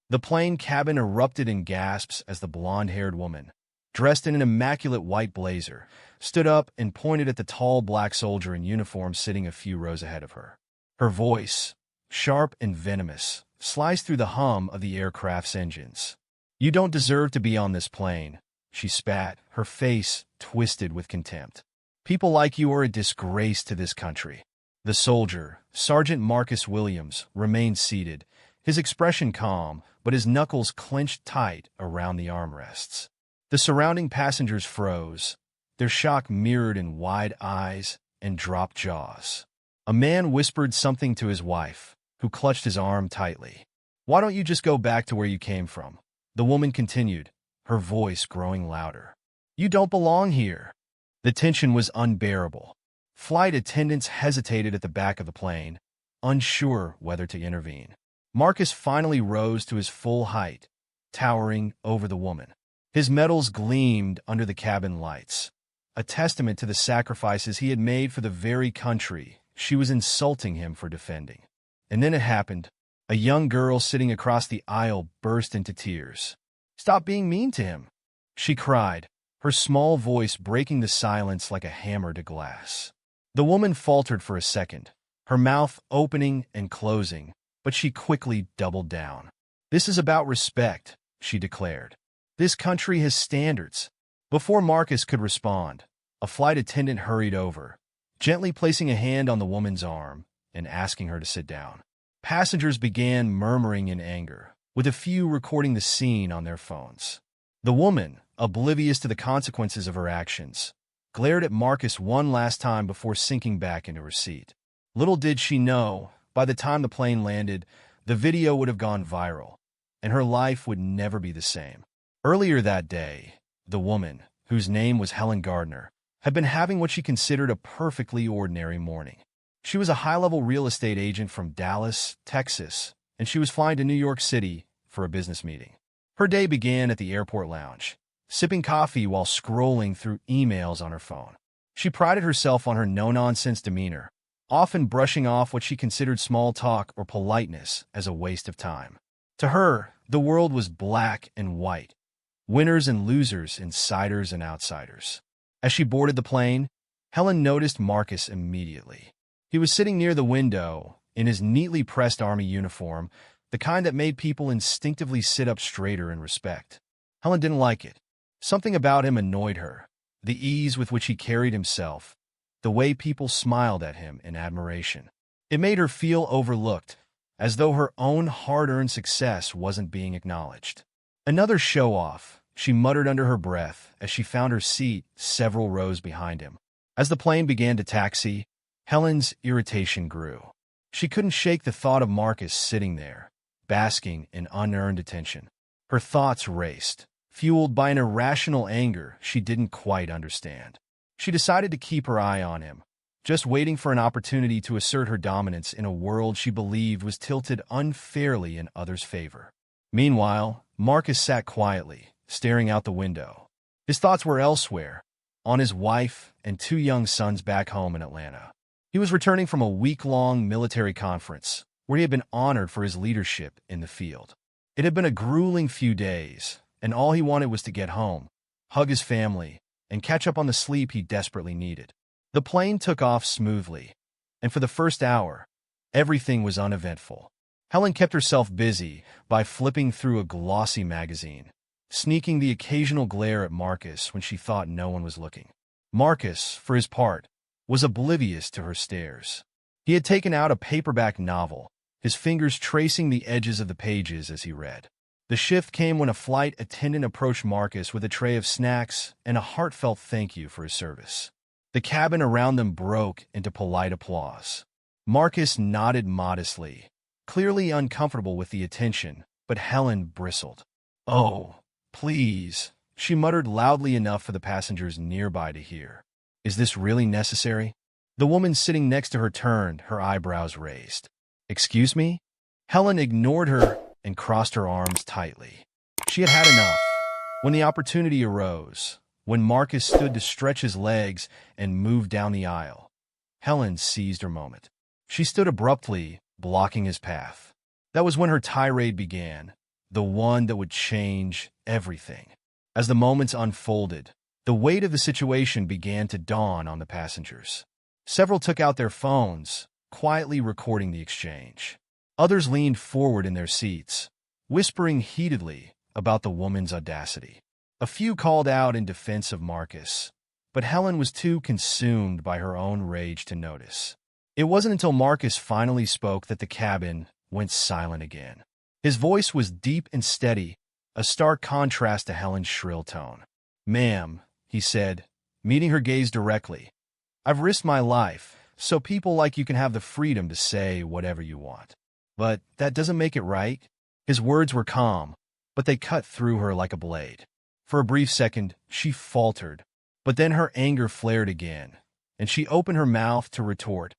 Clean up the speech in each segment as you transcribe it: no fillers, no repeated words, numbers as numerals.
The plane cabin erupted in gasps as the blonde-haired woman, dressed in an immaculate white blazer, stood up and pointed at the tall black soldier in uniform sitting a few rows ahead of her. Her voice, sharp and venomous, sliced through the hum of the aircraft's engines. "You don't deserve to be on this plane," she spat, her face twisted with contempt. "People like you are a disgrace to this country." The soldier, Sergeant Marcus Williams, remained seated, his expression calm, but his knuckles clenched tight around the armrests. The surrounding passengers froze, their shock mirrored in wide eyes and dropped jaws. A man whispered something to his wife, who clutched his arm tightly. "Why don't you just go back to where you came from?" The woman continued, her voice growing louder. "You don't belong here." The tension was unbearable. Flight attendants hesitated at the back of the plane, unsure whether to intervene. Marcus finally rose to his full height, towering over the woman. His medals gleamed under the cabin lights, a testament to the sacrifices he had made for the very country she was insulting him for defending. And then it happened. A young girl sitting across the aisle burst into tears. "Stop being mean to him," she cried, her small voice breaking the silence like a hammer to glass. The woman faltered for a second, her mouth opening and closing, but she quickly doubled down. "This is about respect," she declared. "This country has standards." Before Marcus could respond, a flight attendant hurried over, gently placing a hand on the woman's arm and asking her to sit down. Passengers began murmuring in anger, with a few recording the scene on their phones. The woman, oblivious to the consequences of her actions, glared at Marcus one last time before sinking back into her seat. Little did she know, by the time the plane landed, the video would have gone viral, and her life would never be the same. Earlier that day, the woman, whose name was Helen Gardner, had been having what she considered a perfectly ordinary morning. She was a high-level real estate agent from Dallas, Texas, and she was flying to New York City for a business meeting. Her day began at the airport lounge, sipping coffee while scrolling through emails on her phone. She prided herself on her no-nonsense demeanor, often brushing off what she considered small talk or politeness as a waste of time. To her, the world was black and white, winners and losers, insiders and outsiders. As she boarded the plane, Helen noticed Marcus immediately. He was sitting near the window, in his neatly pressed army uniform, the kind that made people instinctively sit up straighter in respect. Helen didn't like it. Something about him annoyed her, the ease with which he carried himself, the way people smiled at him in admiration. It made her feel overlooked, as though her own hard-earned success wasn't being acknowledged. "Another show-off," she muttered under her breath as she found her seat several rows behind him. As the plane began to taxi, Helen's irritation grew. She couldn't shake the thought of Marcus sitting there, basking in unearned attention. Her thoughts raced, fueled by an irrational anger she didn't quite understand. She decided to keep her eye on him, just waiting for an opportunity to assert her dominance in a world she believed was tilted unfairly in others' favor. Meanwhile, Marcus sat quietly, staring out the window. His thoughts were elsewhere, on his wife and two young sons back home in Atlanta. He was returning from a week-long military conference, where he had been honored for his leadership in the field. It had been a grueling few days, and all he wanted was to get home, hug his family, and catch up on the sleep he desperately needed. The plane took off smoothly, and for the first hour, everything was uneventful. Helen kept herself busy by flipping through a glossy magazine, sneaking the occasional glare at Marcus when she thought no one was looking. Marcus, for his part, was oblivious to her stares. He had taken out a paperback novel, his fingers tracing the edges of the pages as he read. The shift came when a flight attendant approached Marcus with a tray of snacks and a heartfelt thank you for his service. The cabin around them broke into polite applause. Marcus nodded modestly, clearly uncomfortable with the attention, but Helen bristled. "Oh, please," she muttered loudly enough for the passengers nearby to hear. "Is this really necessary?" The woman sitting next to her turned, her eyebrows raised. "Excuse me?" Helen ignored her and crossed her arms tightly. She had had enough. When the opportunity arose, when Marcus stood to stretch his legs and move down the aisle, Helen seized her moment. She stood abruptly, blocking his path. That was when her tirade began, the one that would change everything. As the moments unfolded, the weight of the situation began to dawn on the passengers. Several took out their phones, quietly recording the exchange. Others leaned forward in their seats, whispering heatedly about the woman's audacity. A few called out in defense of Marcus, but Helen was too consumed by her own rage to notice. It wasn't until Marcus finally spoke that the cabin went silent again. His voice was deep and steady, a stark contrast to Helen's shrill tone. "Ma'am," he said, meeting her gaze directly, "I've risked my life, so people like you can have the freedom to say whatever you want. But that doesn't make it right." His words were calm, but they cut through her like a blade. For a brief second, she faltered, but then her anger flared again, and she opened her mouth to retort,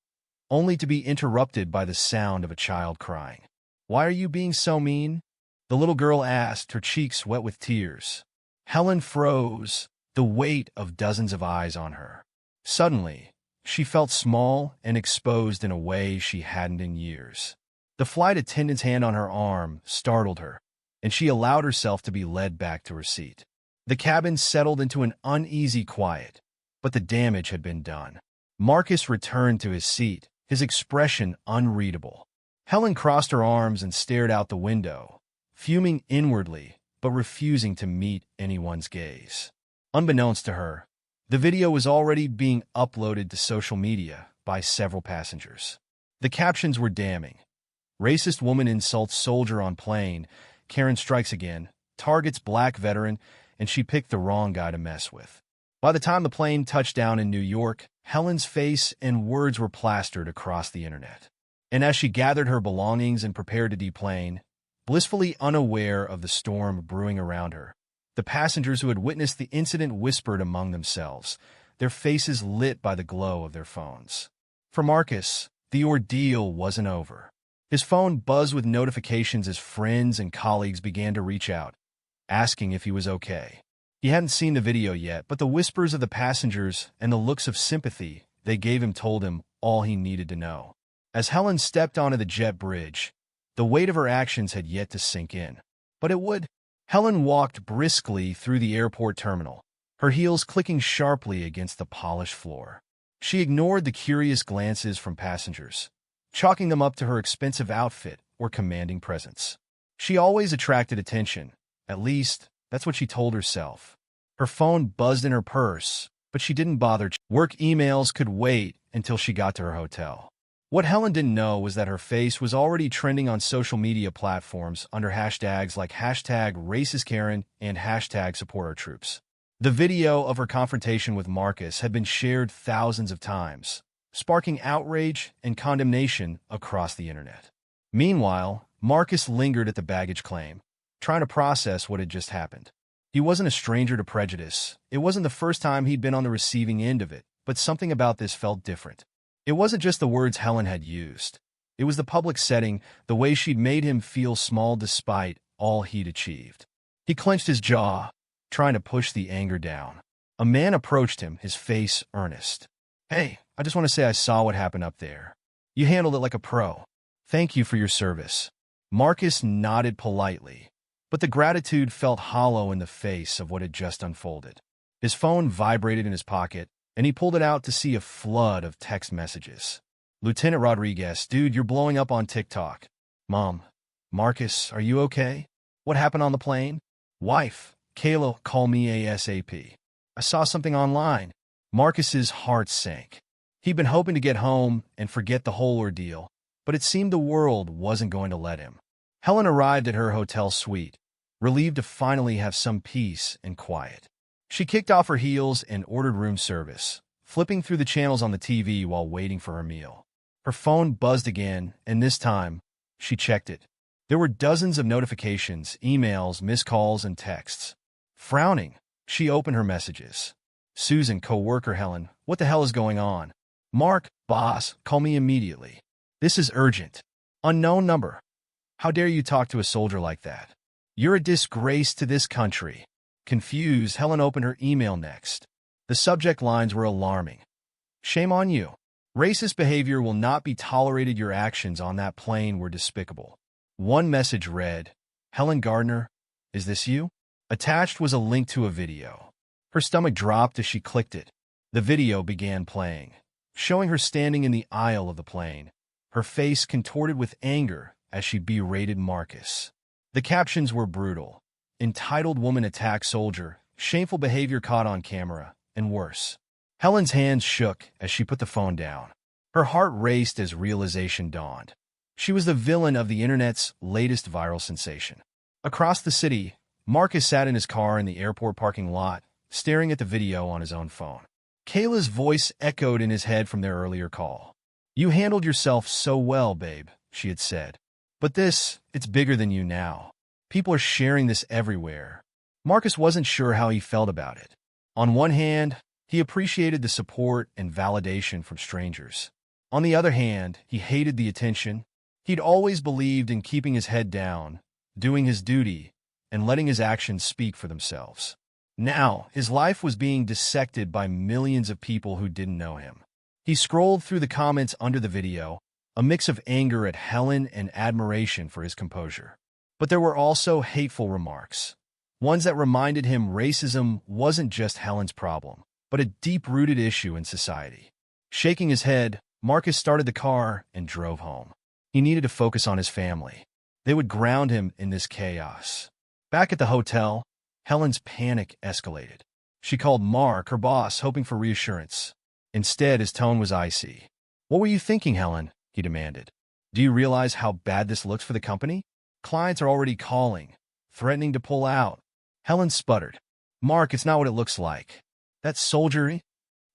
only to be interrupted by the sound of a child crying. "Why are you being so mean?" the little girl asked, her cheeks wet with tears. Helen froze, the weight of dozens of eyes on her. Suddenly, she felt small and exposed in a way she hadn't in years. The flight attendant's hand on her arm startled her, and she allowed herself to be led back to her seat. The cabin settled into an uneasy quiet, but the damage had been done. Marcus returned to his seat, his expression unreadable. Helen crossed her arms and stared out the window, fuming inwardly but refusing to meet anyone's gaze. Unbeknownst to her, the video was already being uploaded to social media by several passengers. The captions were damning. "Racist woman insults soldier on plane. Karen strikes again. Targets black veteran, and she picked the wrong guy to mess with." By the time the plane touched down in New York, Helen's face and words were plastered across the internet. And as she gathered her belongings and prepared to deplane, blissfully unaware of the storm brewing around her, the passengers who had witnessed the incident whispered among themselves, their faces lit by the glow of their phones. For Marcus, the ordeal wasn't over. His phone buzzed with notifications as friends and colleagues began to reach out, asking if he was okay. He hadn't seen the video yet, but the whispers of the passengers and the looks of sympathy they gave him told him all he needed to know. As Helen stepped onto the jet bridge, the weight of her actions had yet to sink in. But it would. Helen walked briskly through the airport terminal, her heels clicking sharply against the polished floor. She ignored the curious glances from passengers, chalking them up to her expensive outfit or commanding presence. She always attracted attention, at least that's what she told herself. Her phone buzzed in her purse, but she didn't bother. Work emails could wait until she got to her hotel. What Helen didn't know was that her face was already trending on social media platforms under hashtags like #RacistKaren and #SupportOurTroops. The video of her confrontation with Marcus had been shared thousands of times, sparking outrage and condemnation across the internet. Meanwhile, Marcus lingered at the baggage claim, trying to process what had just happened. He wasn't a stranger to prejudice. It wasn't the first time he'd been on the receiving end of it, but something about this felt different. It wasn't just the words Helen had used. It was the public setting, the way she'd made him feel small despite all he'd achieved. He clenched his jaw, trying to push the anger down. A man approached him, his face earnest. "Hey, I just want to say I saw what happened up there. You handled it like a pro. Thank you for your service." Marcus nodded politely, but the gratitude felt hollow in the face of what had just unfolded. His phone vibrated in his pocket, and he pulled it out to see a flood of text messages. "Lieutenant Rodriguez, dude, you're blowing up on TikTok." "Mom, Marcus, are you okay? What happened on the plane?" "Wife, Kayla, call me ASAP. I saw something online." Marcus's heart sank. He'd been hoping to get home and forget the whole ordeal, but it seemed the world wasn't going to let him. Helen arrived at her hotel suite, relieved to finally have some peace and quiet. She kicked off her heels and ordered room service, flipping through the channels on the TV while waiting for her meal. Her phone buzzed again, and this time, she checked it. There were dozens of notifications, emails, missed calls, and texts. Frowning, she opened her messages. "Susan, co-worker Helen, what the hell is going on?" "Mark, boss, call me immediately. This is urgent." "Unknown number. How dare you talk to a soldier like that? You're a disgrace to this country." Confused, Helen opened her email next. The subject lines were alarming. "Shame on you. Racist behavior will not be tolerated. Your actions on that plane were despicable." One message read, Helen Gardner, is this you? Attached was a link to a video. Her stomach dropped as she clicked it. The video began playing, showing her standing in the aisle of the plane, her face contorted with anger as she berated Marcus. The captions were brutal. Entitled woman attacks soldier, shameful behavior caught on camera, and worse. Helen's hands shook as she put the phone down. Her heart raced as realization dawned. She was the villain of the internet's latest viral sensation. Across the city, Marcus sat in his car in the airport parking lot, staring at the video on his own phone. Kayla's voice echoed in his head from their earlier call. "You handled yourself so well, babe," she had said. "But this, it's bigger than you now. People are sharing this everywhere." Marcus wasn't sure how he felt about it. On one hand, he appreciated the support and validation from strangers. On the other hand, he hated the attention. He'd always believed in keeping his head down, doing his duty, and letting his actions speak for themselves. Now, his life was being dissected by millions of people who didn't know him. He scrolled through the comments under the video, a mix of anger at Helen and admiration for his composure. But there were also hateful remarks, ones that reminded him racism wasn't just Helen's problem, but a deep-rooted issue in society. Shaking his head, Marcus started the car and drove home. He needed to focus on his family. They would ground him in this chaos. Back at the hotel, Helen's panic escalated. She called Mark, her boss, hoping for reassurance. Instead, his tone was icy. "What were you thinking, Helen?" he demanded. "Do you realize how bad this looks for the company? Clients are already calling, threatening to pull out." Helen sputtered. "Mark, it's not what it looks like. That's soldiery."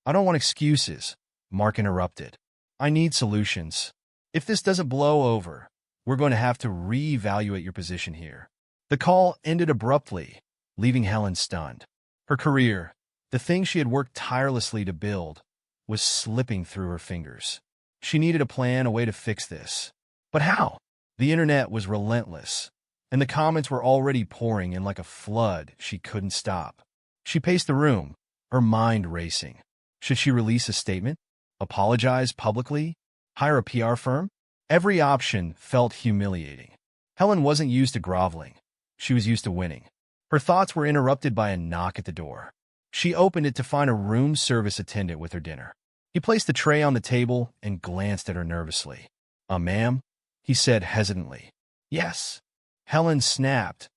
"I don't want excuses," Mark interrupted. "I need solutions. If this doesn't blow over, we're going to have to reevaluate your position here." The call ended abruptly, leaving Helen stunned. Her career, the thing she had worked tirelessly to build, was slipping through her fingers. She needed a plan, a way to fix this. But how? The internet was relentless, and the comments were already pouring in like a flood she couldn't stop. She paced the room, her mind racing. Should she release a statement? Apologize publicly? Hire a PR firm? Every option felt humiliating. Helen wasn't used to groveling. She was used to winning. Her thoughts were interrupted by a knock at the door. She opened it to find a room service attendant with her dinner. He placed the tray on the table and glanced at her nervously. Ma'am?" he said hesitantly. "Yes." Helen snapped,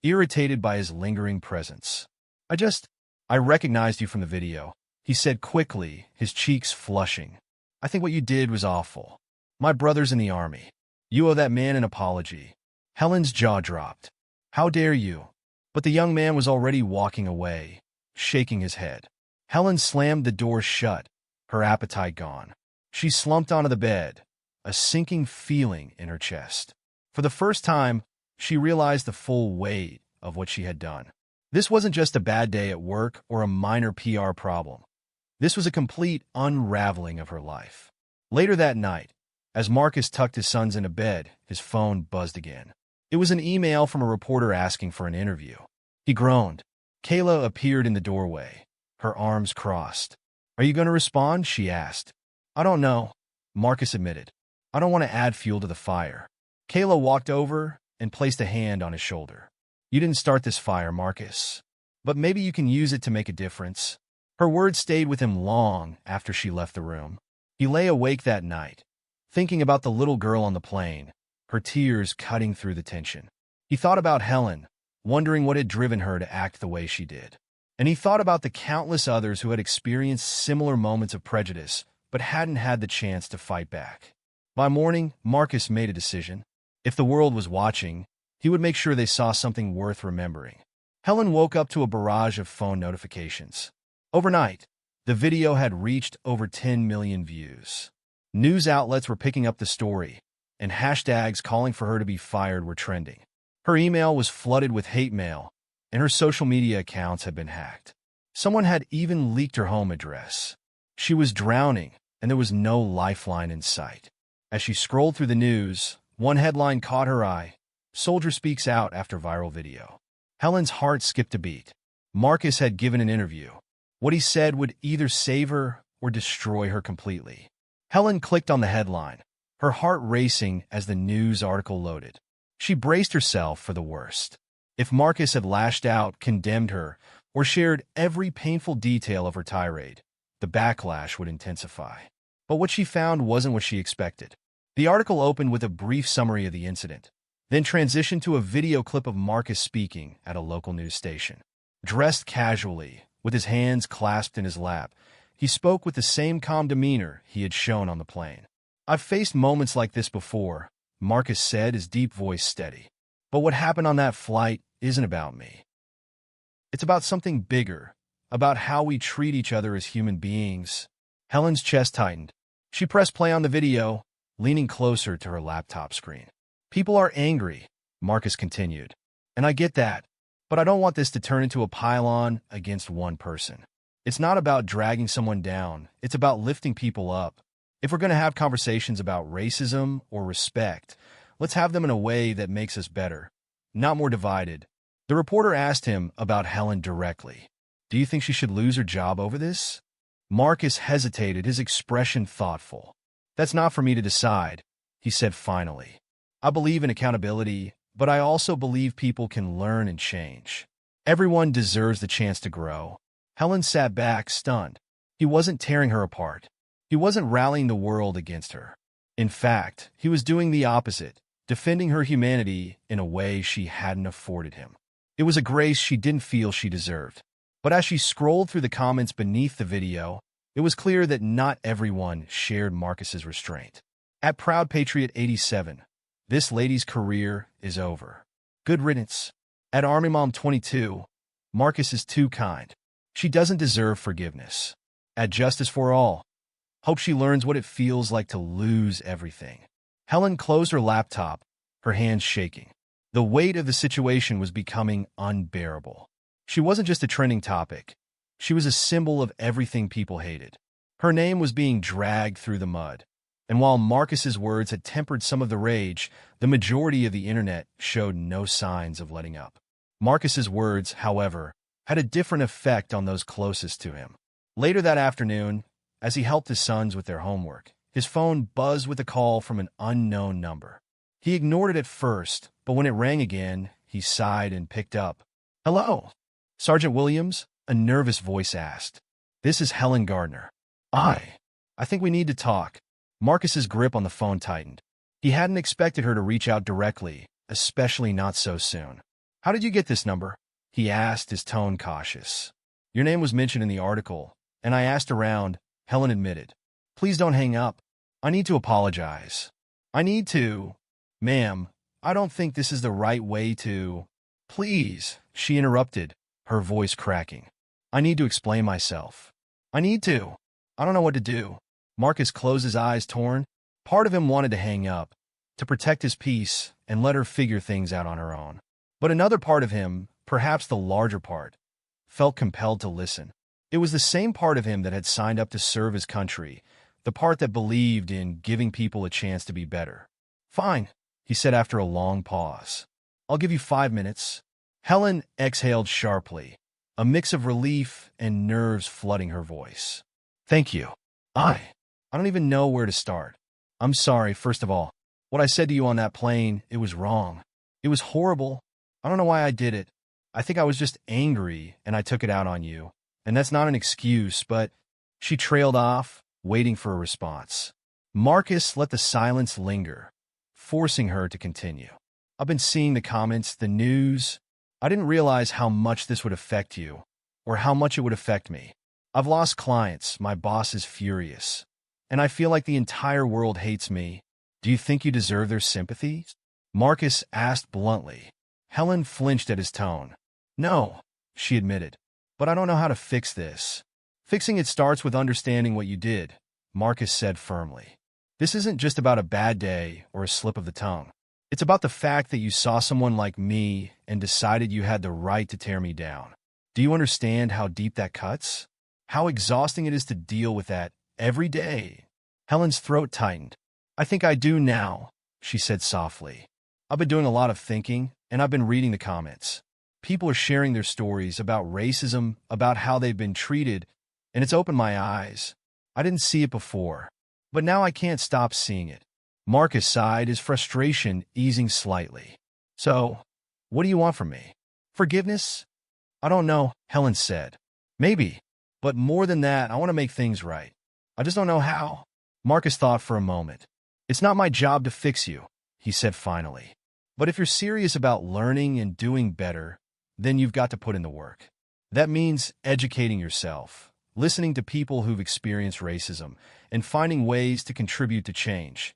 irritated by his lingering presence. I recognized you from the video," he said quickly, his cheeks flushing. "I think what you did was awful. My brother's in the army. You owe that man an apology." Helen's jaw dropped. "How dare you?" But the young man was already walking away, shaking his head. Helen slammed the door shut, her appetite gone. She slumped onto the bed, a sinking feeling in her chest. For the first time, she realized the full weight of what she had done. This wasn't just a bad day at work or a minor PR problem. This was a complete unraveling of her life. Later that night, as Marcus tucked his sons into bed, his phone buzzed again. It was an email from a reporter asking for an interview. He groaned. Kayla appeared in the doorway, her arms crossed. "Are you going to respond?" she asked. "I don't know," Marcus admitted. "I don't want to add fuel to the fire." Kayla walked over and placed a hand on his shoulder. "You didn't start this fire, Marcus, but maybe you can use it to make a difference." Her words stayed with him long after she left the room. He lay awake that night, thinking about the little girl on the plane, her tears cutting through the tension. He thought about Helen, wondering what had driven her to act the way she did. And he thought about the countless others who had experienced similar moments of prejudice but hadn't had the chance to fight back. By morning, Marcus made a decision. If the world was watching, he would make sure they saw something worth remembering. Helen woke up to a barrage of phone notifications. Overnight, the video had reached over 10 million views. News outlets were picking up the story, and hashtags calling for her to be fired were trending. Her email was flooded with hate mail, and her social media accounts had been hacked. Someone had even leaked her home address. She was drowning, and there was no lifeline in sight. As she scrolled through the news, one headline caught her eye: "Soldier speaks out after viral video." Helen's heart skipped a beat. Marcus had given an interview. What he said would either save her or destroy her completely. Helen clicked on the headline, her heart racing as the news article loaded. She braced herself for the worst. If Marcus had lashed out, condemned her, or shared every painful detail of her tirade, the backlash would intensify. But what she found wasn't what she expected. The article opened with a brief summary of the incident, then transitioned to a video clip of Marcus speaking at a local news station. Dressed casually, with his hands clasped in his lap, he spoke with the same calm demeanor he had shown on the plane. "I've faced moments like this before," Marcus said, his deep voice steady. "But what happened on that flight isn't about me. It's about something bigger, about how we treat each other as human beings." Helen's chest tightened. She pressed play on the video, leaning closer to her laptop screen. "People are angry," Marcus continued, "and I get that, but I don't want this to turn into a pile-on against one person. It's not about dragging someone down, it's about lifting people up. If we're going to have conversations about racism or respect, let's have them in a way that makes us better, not more divided." The reporter asked him about Helen directly. "Do you think she should lose her job over this?" Marcus hesitated, his expression thoughtful. "That's not for me to decide," he said finally. "I believe in accountability, but I also believe people can learn and change. Everyone deserves the chance to grow." Helen sat back, stunned. He wasn't tearing her apart. He wasn't rallying the world against her. In fact, he was doing the opposite, defending her humanity in a way she hadn't afforded him. It was a grace she didn't feel she deserved. But as she scrolled through the comments beneath the video, it was clear that not everyone shared Marcus's restraint. At Proud Patriot 87, "This lady's career is over. Good riddance." At Army Mom 22, "Marcus is too kind. She doesn't deserve forgiveness." At Justice for All, "Hope she learns what it feels like to lose everything." Helen closed her laptop, her hands shaking. The weight of the situation was becoming unbearable. She wasn't just a trending topic. She was a symbol of everything people hated. Her name was being dragged through the mud. And while Marcus's words had tempered some of the rage, the majority of the internet showed no signs of letting up. Marcus's words, however, had a different effect on those closest to him. Later that afternoon, as he helped his sons with their homework, his phone buzzed with a call from an unknown number. He ignored it at first, but when it rang again, he sighed and picked up. "Hello, Sergeant Williams?" a nervous voice asked. "This is Helen Gardner." I think we need to talk." Marcus's grip on the phone tightened. He hadn't expected her to reach out directly, especially not so soon. "How did you get this number?" he asked, his tone cautious. "Your name was mentioned in the article, and I asked around," Helen admitted. "Please don't hang up. I need to apologize." "I need to. Ma'am, I don't think this is the right way to—" "Please," she interrupted, her voice cracking. "I need to explain myself. I don't know what to do." Marcus closed his eyes, torn. Part of him wanted to hang up, to protect his peace and let her figure things out on her own. But another part of him, perhaps the larger part, felt compelled to listen. It was the same part of him that had signed up to serve his country, the part that believed in giving people a chance to be better. "Fine," he said after a long pause. "I'll give you 5 minutes." Helen exhaled sharply, a mix of relief and nerves flooding her voice. "Thank you. I don't even know where to start. I'm sorry, first of all. What I said to you on that plane, it was wrong. It was horrible. I don't know why I did it. I think I was just angry and I took it out on you. And that's not an excuse, but—" She trailed off, waiting for a response. Marcus let the silence linger, forcing her to continue. "I've been seeing the comments, the news. I didn't realize how much this would affect you, or how much it would affect me. I've lost clients, my boss is furious, and I feel like the entire world hates me. Do you think you deserve their sympathy?" Marcus asked bluntly. Helen flinched at his tone. "No," she admitted, "but I don't know how to fix this." "Fixing it starts with understanding what you did," Marcus said firmly. "This isn't just about a bad day or a slip of the tongue. It's about the fact that you saw someone like me and decided you had the right to tear me down. Do you understand how deep that cuts? How exhausting it is to deal with that every day?" Helen's throat tightened. "I think I do now," she said softly. "I've been doing a lot of thinking, and I've been reading the comments. People are sharing their stories about racism, about how they've been treated, and it's opened my eyes. I didn't see it before, but now I can't stop seeing it." Marcus sighed, his frustration easing slightly. So, what do you want from me? Forgiveness? I don't know, Helen said. Maybe, but more than that, I want to make things right. I just don't know how. Marcus thought for a moment. It's not my job to fix you, he said finally. But if you're serious about learning and doing better, then you've got to put in the work. That means educating yourself, listening to people who've experienced racism, and finding ways to contribute to change.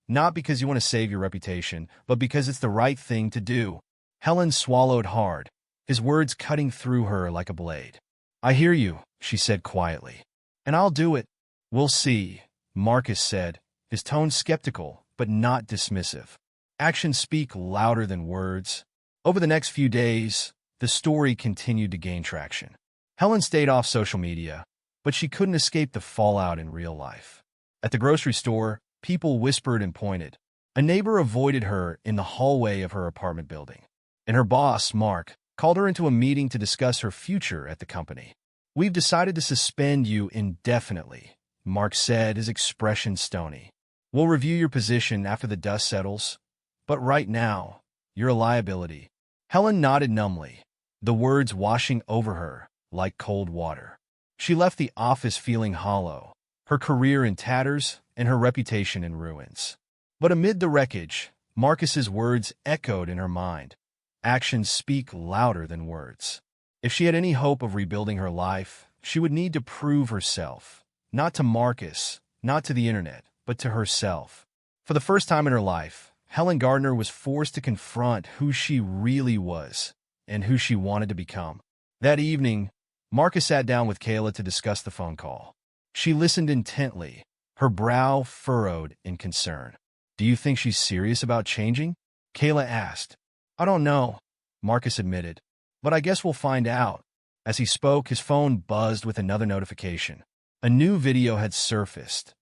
Not because you want to save your reputation, but because it's the right thing to do. Helen swallowed hard, his words cutting through her like a blade. I hear you, she said quietly. And I'll do it. We'll see, Marcus said, his tone skeptical, but not dismissive. Actions speak louder than words. Over the next few days, the story continued to gain traction. Helen stayed off social media, but she couldn't escape the fallout in real life. At the grocery store, people whispered and pointed. A neighbor avoided her in the hallway of her apartment building. And her boss, Mark, called her into a meeting to discuss her future at the company. We've decided to suspend you indefinitely, Mark said, his expression stony. We'll review your position after the dust settles, but right now, you're a liability. Helen nodded numbly, the words washing over her like cold water. She left the office feeling hollow, her career in tatters and her reputation in ruins. But amid the wreckage, Marcus's words echoed in her mind. Actions speak louder than words. If she had any hope of rebuilding her life, she would need to prove herself, not to Marcus, not to the internet, but to herself. For the first time in her life, Helen Gardner was forced to confront who she really was and who she wanted to become. That evening, Marcus sat down with Kayla to discuss the phone call. She listened intently, her brow furrowed in concern. Do you think she's serious about changing? Kayla asked. I don't know, Marcus admitted, but I guess we'll find out. As he spoke, his phone buzzed with another notification. A new video had surfaced,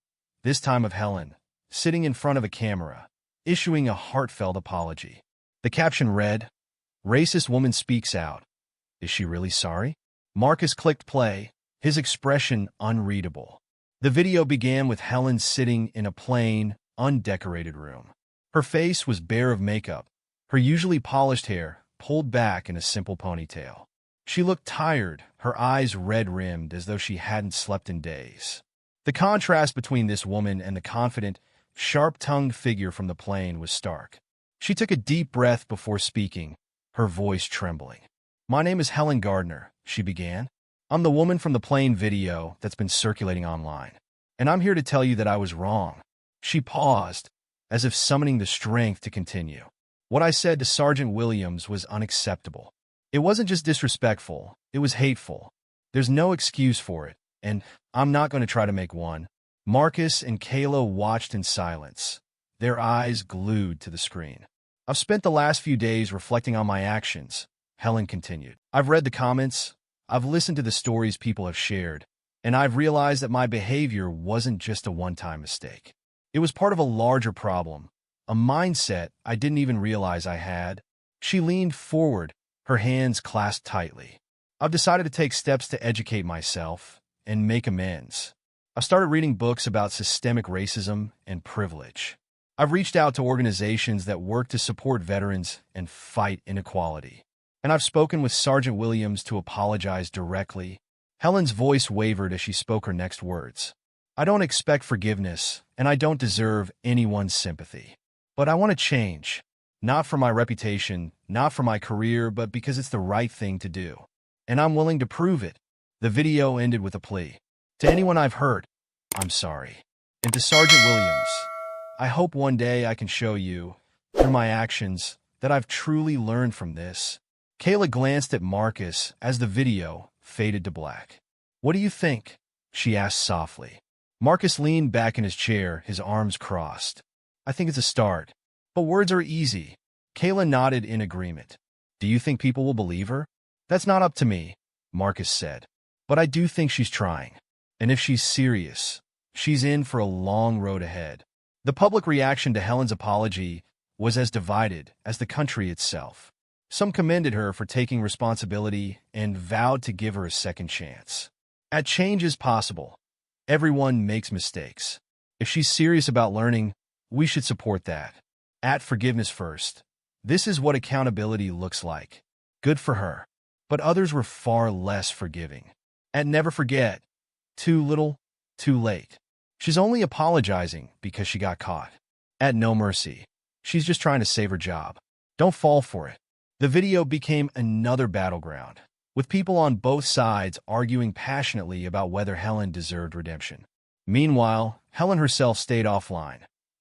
this time of Helen, sitting in front of a camera, issuing a heartfelt apology. The caption read, "Racist woman speaks out. Is she really sorry?" Marcus clicked play, his expression unreadable. The video began with Helen sitting in a plain, undecorated room. Her face was bare of makeup, her usually polished hair pulled back in a simple ponytail. She looked tired, her eyes red-rimmed as though she hadn't slept in days. The contrast between this woman and the confident, sharp-tongued figure from the plane was stark. She took a deep breath before speaking, her voice trembling. My name is Helen Gardner, she began. I'm the woman from the plane video that's been circulating online. And I'm here to tell you that I was wrong. She paused, as if summoning the strength to continue. What I said to Sergeant Williams was unacceptable. It wasn't just disrespectful, it was hateful. There's no excuse for it, and I'm not going to try to make one. Marcus and Kayla watched in silence, their eyes glued to the screen. I've spent the last few days reflecting on my actions, Helen continued. I've read the comments, I've listened to the stories people have shared, and I've realized that my behavior wasn't just a one-time mistake. It was part of a larger problem, a mindset I didn't even realize I had. She leaned forward, her hands clasped tightly. I've decided to take steps to educate myself and make amends. I've started reading books about systemic racism and privilege. I've reached out to organizations that work to support veterans and fight inequality. And I've spoken with Sergeant Williams to apologize directly. Helen's voice wavered as she spoke her next words. I don't expect forgiveness, and I don't deserve anyone's sympathy. But I want to change. Not for my reputation, not for my career, but because it's the right thing to do. And I'm willing to prove it. The video ended with a plea. To anyone I've hurt, I'm sorry. And to Sergeant Williams, I hope one day I can show you, through my actions, that I've truly learned from this. Kayla glanced at Marcus as the video faded to black. What do you think? She asked softly. Marcus leaned back in his chair, his arms crossed. I think it's a start. But words are easy. Kayla nodded in agreement. Do you think people will believe her? That's not up to me, Marcus said. But I do think she's trying. And if she's serious, she's in for a long road ahead. The public reaction to Helen's apology was as divided as the country itself. Some commended her for taking responsibility and vowed to give her a second chance. At change is possible. Everyone makes mistakes. If she's serious about learning, we should support that. At forgiveness first, This is what accountability looks like. Good for her. But others were far less forgiving. And never forget, too little, too late. She's only apologizing because she got caught. At no mercy. She's just trying to save her job. Don't fall for it. The video became another battleground, with people on both sides arguing passionately about whether Helen deserved redemption. Meanwhile, Helen herself stayed offline,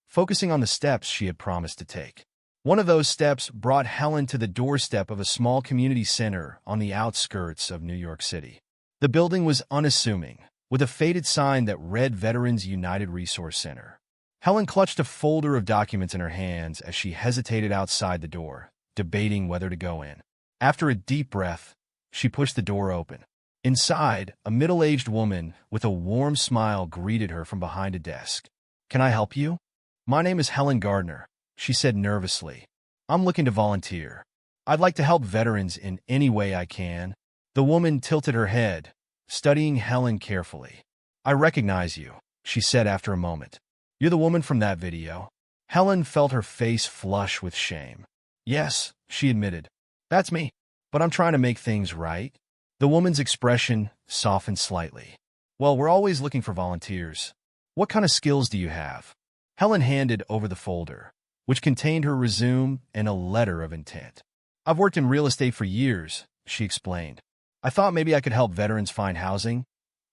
focusing on the steps she had promised to take. One of those steps brought Helen to the doorstep of a small community center on the outskirts of New York City. The building was unassuming, with a faded sign that read Veterans United Resource Center. Helen clutched a folder of documents in her hands as she hesitated outside the door, debating whether to go in. After a deep breath, she pushed the door open. Inside, a middle-aged woman with a warm smile greeted her from behind a desk. "Can I help you?" "My name is Helen Gardner," she said nervously. "I'm looking to volunteer. I'd like to help veterans in any way I can." The woman tilted her head, studying Helen carefully. "I recognize you," she said after a moment. "You're the woman from that video." Helen felt her face flush with shame. "Yes," she admitted. "That's me. But I'm trying to make things right." The woman's expression softened slightly. "Well, we're always looking for volunteers. What kind of skills do you have?" Helen handed over the folder, which contained her resume and a letter of intent. "I've worked in real estate for years," she explained. "I thought maybe I could help veterans find housing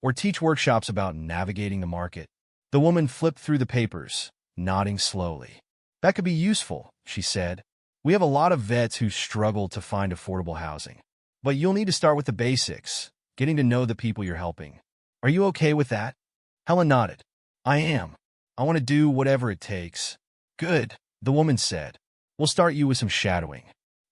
or teach workshops about navigating the market." The woman flipped through the papers, nodding slowly. "That could be useful," she said. "We have a lot of vets who struggle to find affordable housing. But you'll need to start with the basics, getting to know the people you're helping. Are you okay with that?" Helen nodded. "I am. I want to do whatever it takes." "Good," the woman said. "We'll start you with some shadowing.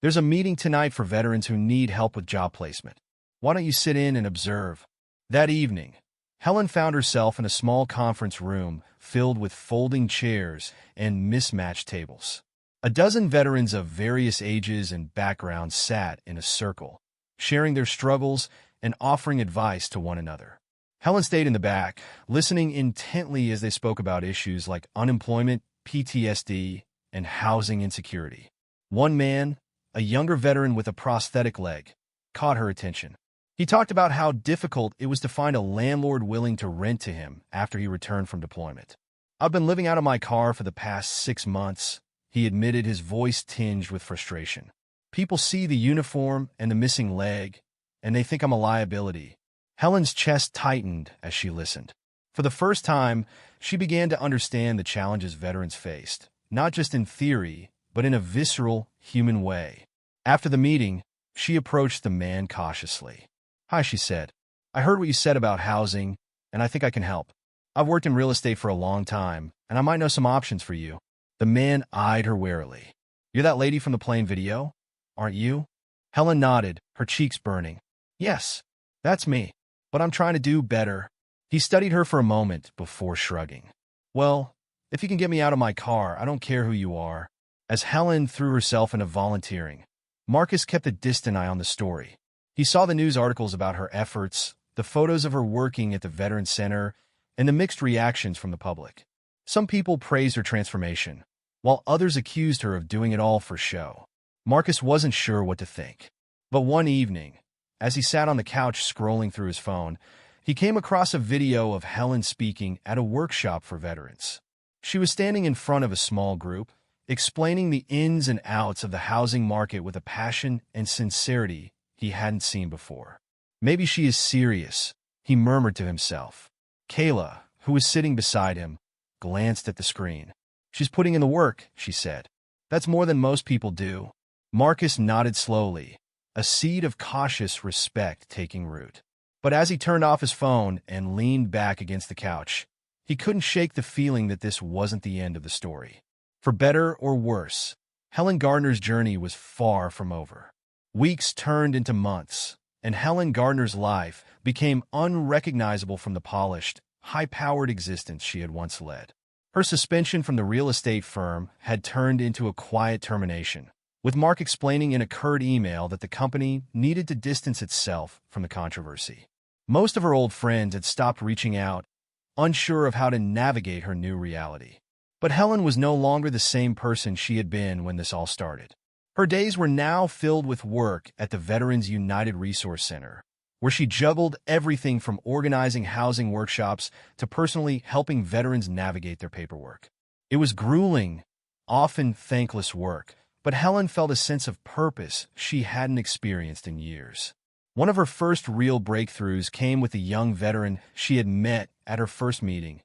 There's a meeting tonight for veterans who need help with job placement. Why don't you sit in and observe?" That evening, Helen found herself in a small conference room filled with folding chairs and mismatched tables. A dozen veterans of various ages and backgrounds sat in a circle, sharing their struggles and offering advice to one another. Helen stayed in the back, listening intently as they spoke about issues like unemployment, PTSD, and housing insecurity. One man, a younger veteran with a prosthetic leg, caught her attention. He talked about how difficult it was to find a landlord willing to rent to him after he returned from deployment. "I've been living out of my car for the past 6 months," he admitted, his voice tinged with frustration. "People see the uniform and the missing leg, and they think I'm a liability." Helen's chest tightened as she listened. For the first time, she began to understand the challenges veterans faced, not just in theory, but in a visceral, human way. After the meeting, she approached the man cautiously. "Hi," she said. "I heard what you said about housing, and I think I can help. I've worked in real estate for a long time, and I might know some options for you." The man eyed her warily. "You're that lady from the plane video, aren't you?" Helen nodded, her cheeks burning. "Yes, that's me. But I'm trying to do better." He studied her for a moment before shrugging. "Well, if you can get me out of my car, I don't care who you are." As Helen threw herself into volunteering, Marcus kept a distant eye on the story. He saw the news articles about her efforts, the photos of her working at the Veterans Center, and the mixed reactions from the public. Some people praised her transformation, while others accused her of doing it all for show. Marcus wasn't sure what to think. But one evening, as he sat on the couch scrolling through his phone, he came across a video of Helen speaking at a workshop for veterans. She was standing in front of a small group, explaining the ins and outs of the housing market with a passion and sincerity he hadn't seen before. "Maybe she is serious," he murmured to himself. Kayla, who was sitting beside him, glanced at the screen. "She's putting in the work," she said. "That's more than most people do." Marcus nodded slowly, a seed of cautious respect taking root. But as he turned off his phone and leaned back against the couch, he couldn't shake the feeling that this wasn't the end of the story. For better or worse, Helen Gardner's journey was far from over. Weeks turned into months, and Helen Gardner's life became unrecognizable from the polished, high-powered existence she had once led. Her suspension from the real estate firm had turned into a quiet termination, with Mark explaining in a curt email that the company needed to distance itself from the controversy. Most of her old friends had stopped reaching out, unsure of how to navigate her new reality. But Helen was no longer the same person she had been when this all started. Her days were now filled with work at the Veterans United Resource Center, where she juggled everything from organizing housing workshops to personally helping veterans navigate their paperwork. It was grueling, often thankless work, but Helen felt a sense of purpose she hadn't experienced in years. One of her first real breakthroughs came with a young veteran she had met at her first meeting,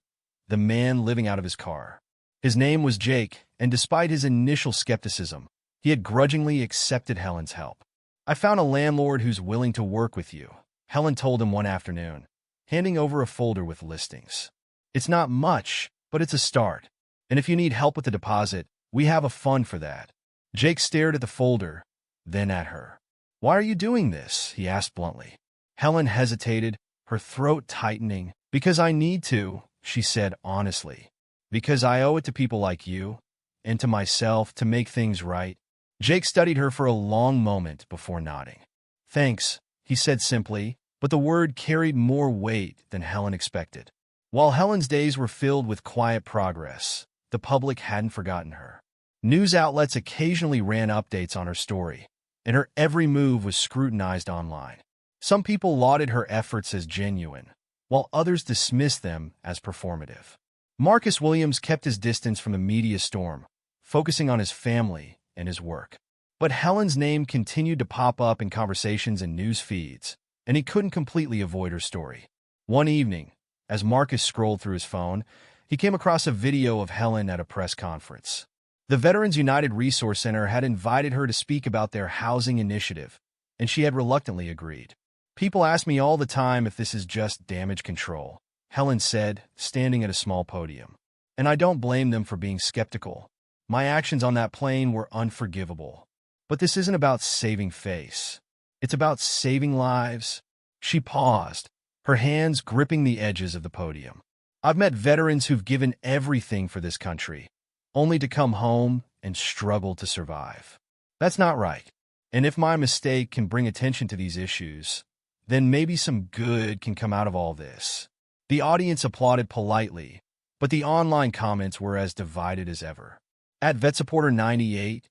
the man living out of his car. His name was Jake, and despite his initial skepticism, he had grudgingly accepted Helen's help. "I found a landlord who's willing to work with you," Helen told him one afternoon, handing over a folder with listings. "It's not much, but it's a start. And if you need help with the deposit, we have a fund for that." Jake stared at the folder, then at her. "Why are you doing this?" he asked bluntly. Helen hesitated, her throat tightening. "Because I need to," she said honestly. "Because I owe it to people like you, and to myself, to make things right." Jake studied her for a long moment before nodding. "Thanks," he said simply, but the word carried more weight than Helen expected. While Helen's days were filled with quiet progress, the public hadn't forgotten her. News outlets occasionally ran updates on her story, and her every move was scrutinized online. Some people lauded her efforts as genuine, while others dismissed them as performative. Marcus Williams kept his distance from the media storm, focusing on his family and his work. But Helen's name continued to pop up in conversations and news feeds, and he couldn't completely avoid her story. One evening, as Marcus scrolled through his phone, he came across a video of Helen at a press conference. The Veterans United Resource Center had invited her to speak about their housing initiative, and she had reluctantly agreed. "People ask me all the time if this is just damage control," Helen said, standing at a small podium. "And I don't blame them for being skeptical. My actions on that plane were unforgivable. But this isn't about saving face. It's about saving lives." She paused, her hands gripping the edges of the podium. "I've met veterans who've given everything for this country, only to come home and struggle to survive. That's not right. And if my mistake can bring attention to these issues, then maybe some good can come out of all this." The audience applauded politely, but the online comments were as divided as ever. At VetSupporter98,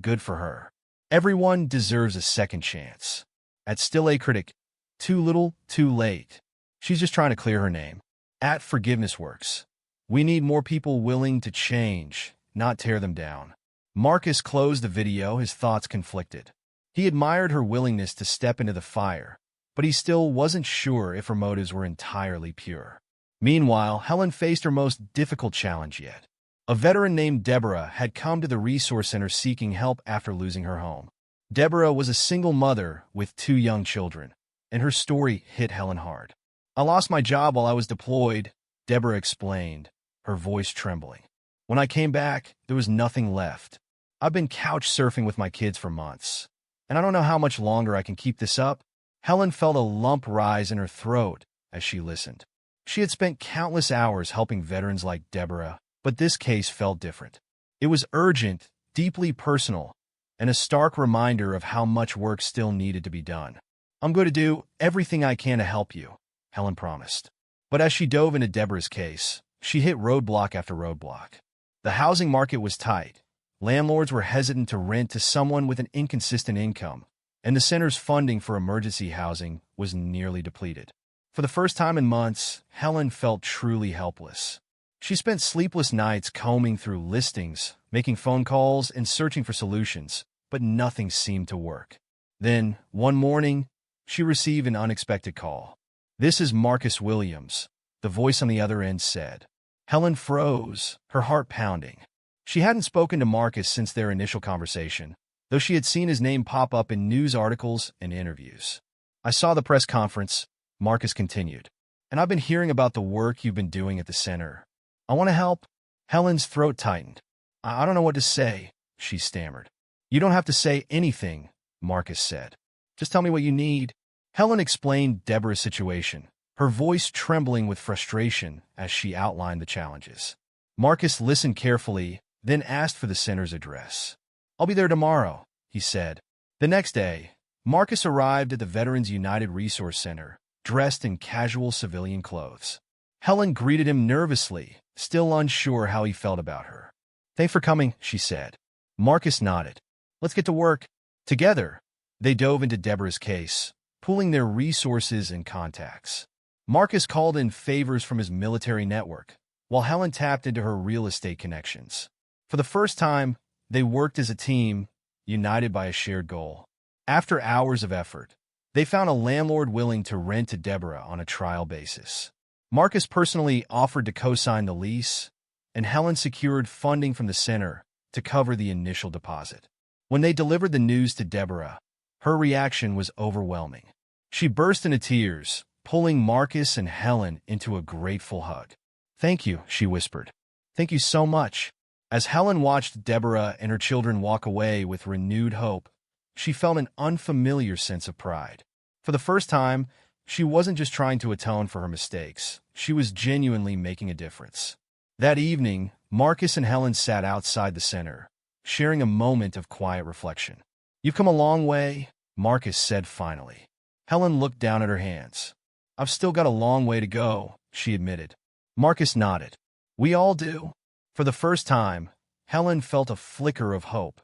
"Good for her. Everyone deserves a second chance." At Still A Critic, "Too little, too late. She's just trying to clear her name." At ForgivenessWorks, "We need more people willing to change, not tear them down." Marcus closed the video, his thoughts conflicted. He admired her willingness to step into the fire, but he still wasn't sure if her motives were entirely pure. Meanwhile, Helen faced her most difficult challenge yet. A veteran named Deborah had come to the resource center seeking help after losing her home. Deborah was a single mother with 2 young children, and her story hit Helen hard. "I lost my job while I was deployed," Deborah explained, her voice trembling. "When I came back, there was nothing left. I've been couch surfing with my kids for months, and I don't know how much longer I can keep this up." Helen felt a lump rise in her throat as she listened. She had spent countless hours helping veterans like Deborah, but this case felt different. It was urgent, deeply personal, and a stark reminder of how much work still needed to be done. "I'm going to do everything I can to help you," Helen promised. But as she dove into Deborah's case, she hit roadblock after roadblock. The housing market was tight. Landlords were hesitant to rent to someone with an inconsistent income, and the center's funding for emergency housing was nearly depleted. For the first time in months, Helen felt truly helpless. She spent sleepless nights combing through listings, making phone calls, and searching for solutions, but nothing seemed to work. Then, one morning, she received an unexpected call. "This is Marcus Williams," the voice on the other end said. Helen froze, her heart pounding. She hadn't spoken to Marcus since their initial conversation, though she had seen his name pop up in news articles and interviews. "I saw the press conference," Marcus continued, "and I've been hearing about the work you've been doing at the center. I want to help." Helen's throat tightened. I don't know what to say," she stammered. "You don't have to say anything," Marcus said. "Just tell me what you need." Helen explained Deborah's situation, her voice trembling with frustration as she outlined the challenges. Marcus listened carefully, then asked for the center's address. "I'll be there tomorrow," he said. The next day, Marcus arrived at the Veterans United Resource Center, dressed in casual civilian clothes. Helen greeted him nervously, still unsure how he felt about her. "Thanks for coming," she said. Marcus nodded. Let's get to work. Together, they dove into Deborah's case, pooling their resources and contacts. Marcus called in favors from his military network, while Helen tapped into her real estate connections. For the first time, they worked as a team, united by a shared goal. After hours of effort, they found a landlord willing to rent to Deborah on a trial basis. Marcus personally offered to co-sign the lease, and Helen secured funding from the center to cover the initial deposit. When they delivered the news to Deborah, her reaction was overwhelming. She burst into tears, pulling Marcus and Helen into a grateful hug. "Thank you," she whispered. "Thank you so much." As Helen watched Deborah and her children walk away with renewed hope, she felt an unfamiliar sense of pride. For the first time, she wasn't just trying to atone for her mistakes. She was genuinely making a difference. That evening, Marcus and Helen sat outside the center, sharing a moment of quiet reflection. "You've come a long way," Marcus said finally. Helen looked down at her hands. "I've still got a long way to go," she admitted. Marcus nodded. "We all do." For the first time, Helen felt a flicker of hope,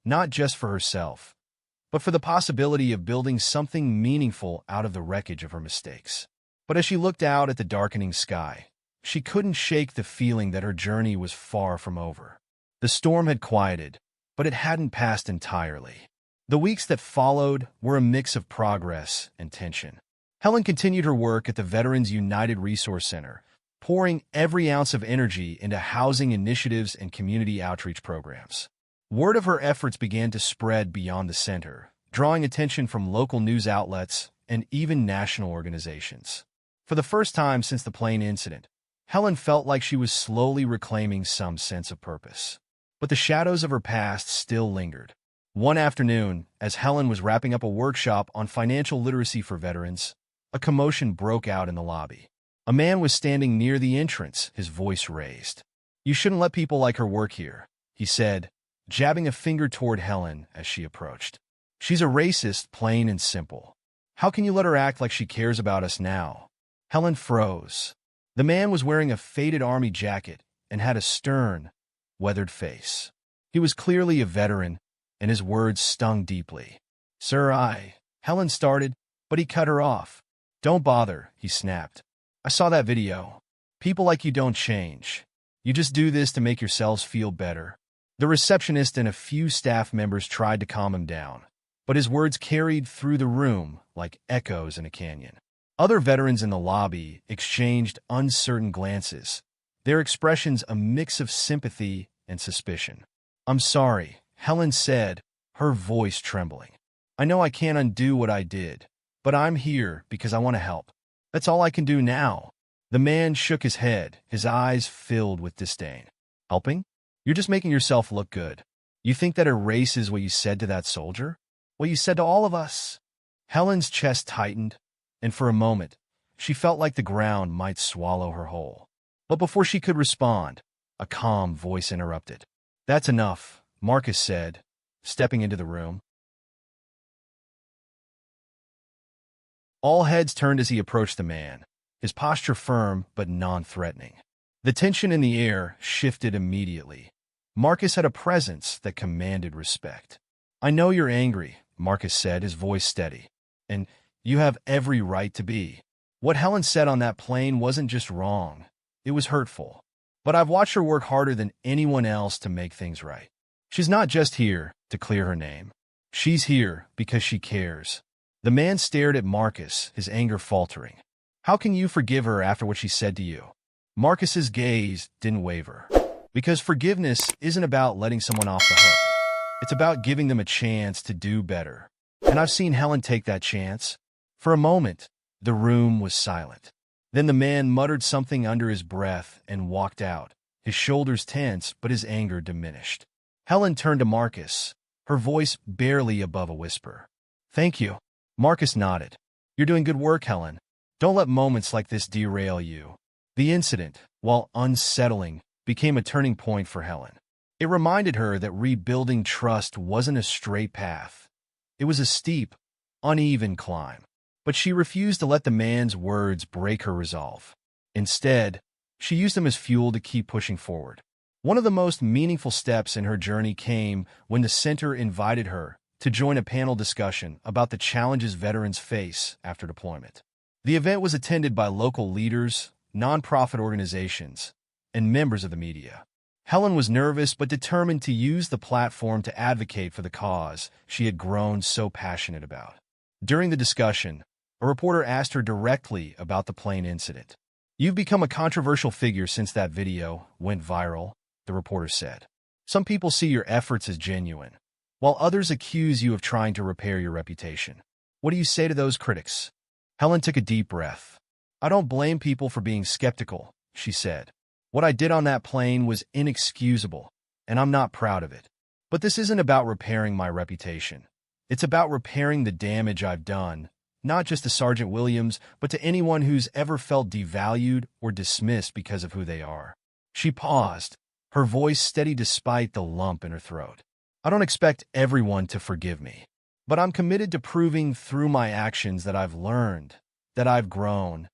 not just for herself, but for the possibility of building something meaningful out of the wreckage of her mistakes. But as she looked out at the darkening sky, she couldn't shake the feeling that her journey was far from over. The storm had quieted, but it hadn't passed entirely. The weeks that followed were a mix of progress and tension. Helen continued her work at the Veterans United Resource Center, pouring every ounce of energy into housing initiatives and community outreach programs. Word of her efforts began to spread beyond the center, drawing attention from local news outlets and even national organizations. For the first time since the plane incident, Helen felt like she was slowly reclaiming some sense of purpose. But the shadows of her past still lingered. One afternoon, as Helen was wrapping up a workshop on financial literacy for veterans, a commotion broke out in the lobby. A man was standing near the entrance, his voice raised. "You shouldn't let people like her work here," he said, jabbing a finger toward Helen as she approached. "She's a racist, plain and simple. How can you let her act like she cares about us now?" Helen froze. The man was wearing a faded army jacket and had a stern, weathered face. He was clearly a veteran, and his words stung deeply. "Sir, Helen started, but he cut her off. "Don't bother," he snapped. "I saw that video. People like you don't change. You just do this to make yourselves feel better." The receptionist and a few staff members tried to calm him down, but his words carried through the room like echoes in a canyon. Other veterans in the lobby exchanged uncertain glances, their expressions a mix of sympathy and suspicion. "I'm sorry," Helen said, her voice trembling. "I know I can't undo what I did, but I'm here because I want to help. That's all I can do now." The man shook his head, his eyes filled with disdain. "Helping? You're just making yourself look good. You think that erases what you said to that soldier? What you said to all of us?" Helen's chest tightened, and for a moment, she felt like the ground might swallow her whole. But before she could respond, a calm voice interrupted. "That's enough," Marcus said, stepping into the room. All heads turned as he approached the man, his posture firm but non-threatening. The tension in the air shifted immediately. Marcus had a presence that commanded respect. "I know you're angry," Marcus said, his voice steady. "And you have every right to be. What Helen said on that plane wasn't just wrong. It was hurtful. But I've watched her work harder than anyone else to make things right. She's not just here to clear her name. She's here because she cares." The man stared at Marcus, his anger faltering. "How can you forgive her after what she said to you?" Marcus's gaze didn't waver. "Because forgiveness isn't about letting someone off the hook. It's about giving them a chance to do better. And I've seen Helen take that chance." For a moment, the room was silent. Then the man muttered something under his breath and walked out, his shoulders tense but his anger diminished. Helen turned to Marcus, her voice barely above a whisper. "Thank you." Marcus nodded. "You're doing good work, Helen. Don't let moments like this derail you." The incident, while unsettling, became a turning point for Helen. It reminded her that rebuilding trust wasn't a straight path. It was a steep, uneven climb. But she refused to let the man's words break her resolve. Instead, she used them as fuel to keep pushing forward. One of the most meaningful steps in her journey came when the center invited her to join a panel discussion about the challenges veterans face after deployment. The event was attended by local leaders, nonprofit organizations, and members of the media. Helen was nervous but determined to use the platform to advocate for the cause she had grown so passionate about. During the discussion, a reporter asked her directly about the plane incident. "You've become a controversial figure since that video went viral," the reporter said. "Some people see your efforts as genuine, while others accuse you of trying to repair your reputation. What do you say to those critics?" Helen took a deep breath. "I don't blame people for being skeptical," she said. "What I did on that plane was inexcusable, and I'm not proud of it. But this isn't about repairing my reputation. It's about repairing the damage I've done, not just to Sergeant Williams, but to anyone who's ever felt devalued or dismissed because of who they are." She paused, her voice steady despite the lump in her throat. "I don't expect everyone to forgive me, but I'm committed to proving through my actions that I've learned, that I've grown,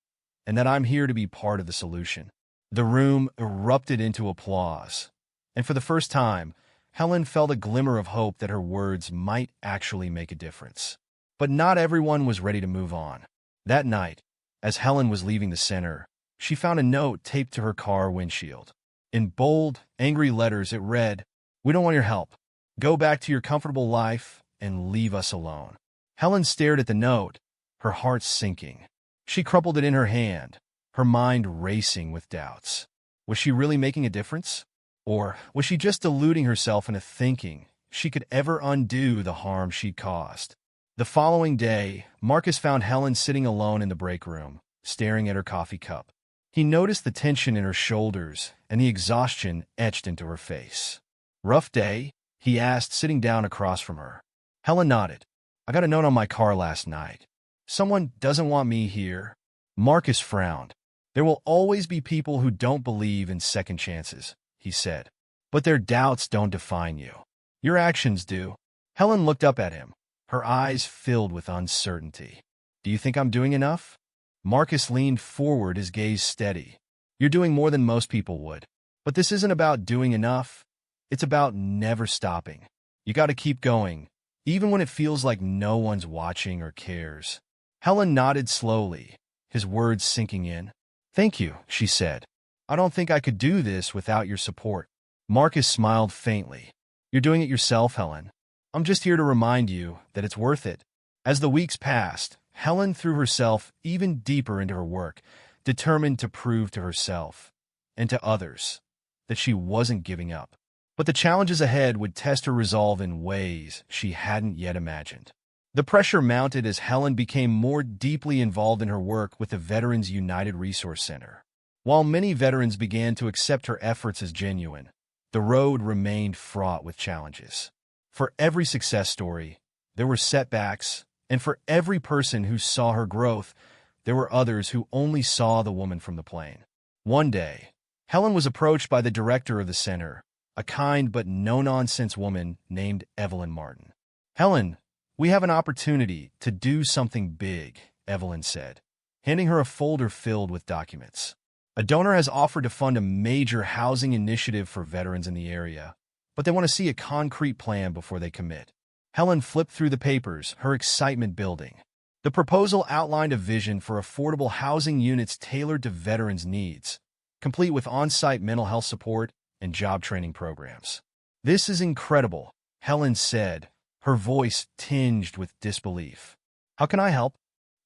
and that I'm here to be part of the solution." The room erupted into applause, and for the first time, Helen felt a glimmer of hope that her words might actually make a difference. But not everyone was ready to move on. That night, as Helen was leaving the center, she found a note taped to her car windshield. In bold, angry letters, it read, "We don't want your help. Go back to your comfortable life and leave us alone." Helen stared at the note, her heart sinking. She crumpled it in her hand, her mind racing with doubts. Was she really making a difference? Or was she just deluding herself into thinking she could ever undo the harm she'd caused? The following day, Marcus found Helen sitting alone in the break room, staring at her coffee cup. He noticed the tension in her shoulders and the exhaustion etched into her face. "Rough day?" he asked, sitting down across from her. Helen nodded. "I got a note on my car last night. Someone doesn't want me here." Marcus frowned. "There will always be people who don't believe in second chances," he said. "But their doubts don't define you. Your actions do." Helen looked up at him, her eyes filled with uncertainty. "Do you think I'm doing enough?" Marcus leaned forward, his gaze steady. "You're doing more than most people would. But this isn't about doing enough. It's about never stopping. You got to keep going, even when it feels like no one's watching or cares." Helen nodded slowly, his words sinking in. "Thank you," she said. "I don't think I could do this without your support." Marcus smiled faintly. "You're doing it yourself, Helen. I'm just here to remind you that it's worth it." As the weeks passed, Helen threw herself even deeper into her work, determined to prove to herself and to others that she wasn't giving up. But the challenges ahead would test her resolve in ways she hadn't yet imagined. The pressure mounted as Helen became more deeply involved in her work with the Veterans United Resource Center. While many veterans began to accept her efforts as genuine, the road remained fraught with challenges. For every success story, there were setbacks, and for every person who saw her growth, there were others who only saw the woman from the plane. One day, Helen was approached by the director of the center, a kind but no-nonsense woman named Evelyn Martin. "Helen, we have an opportunity to do something big," Evelyn said, handing her a folder filled with documents. "A donor has offered to fund a major housing initiative for veterans in the area, but they want to see a concrete plan before they commit." Helen flipped through the papers, her excitement building. The proposal outlined a vision for affordable housing units tailored to veterans' needs, complete with on-site mental health support and job training programs. "This is incredible," Helen said, her voice tinged with disbelief. "How can I help?"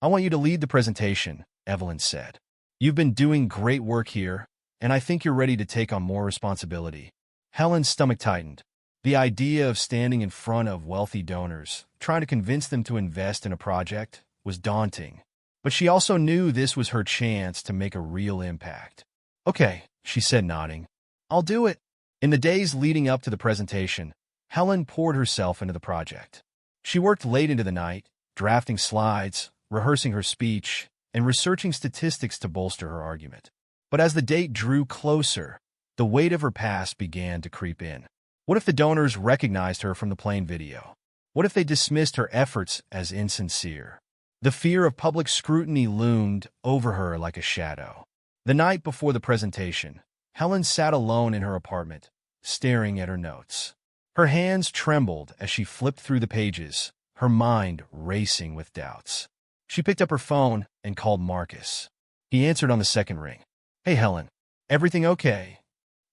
"I want you to lead the presentation," Evelyn said. "You've been doing great work here, and I think you're ready to take on more responsibility." Helen's stomach tightened. The idea of standing in front of wealthy donors, trying to convince them to invest in a project, was daunting. But she also knew this was her chance to make a real impact. "Okay," she said, nodding. "I'll do it." In the days leading up to the presentation, Helen poured herself into the project. She worked late into the night, drafting slides, rehearsing her speech, and researching statistics to bolster her argument. But as the date drew closer, the weight of her past began to creep in. What if the donors recognized her from the plane video? What if they dismissed her efforts as insincere? The fear of public scrutiny loomed over her like a shadow. The night before the presentation, Helen sat alone in her apartment, staring at her notes. Her hands trembled as she flipped through the pages, her mind racing with doubts. She picked up her phone and called Marcus. He answered on the second ring. "Hey, Helen. Everything okay?"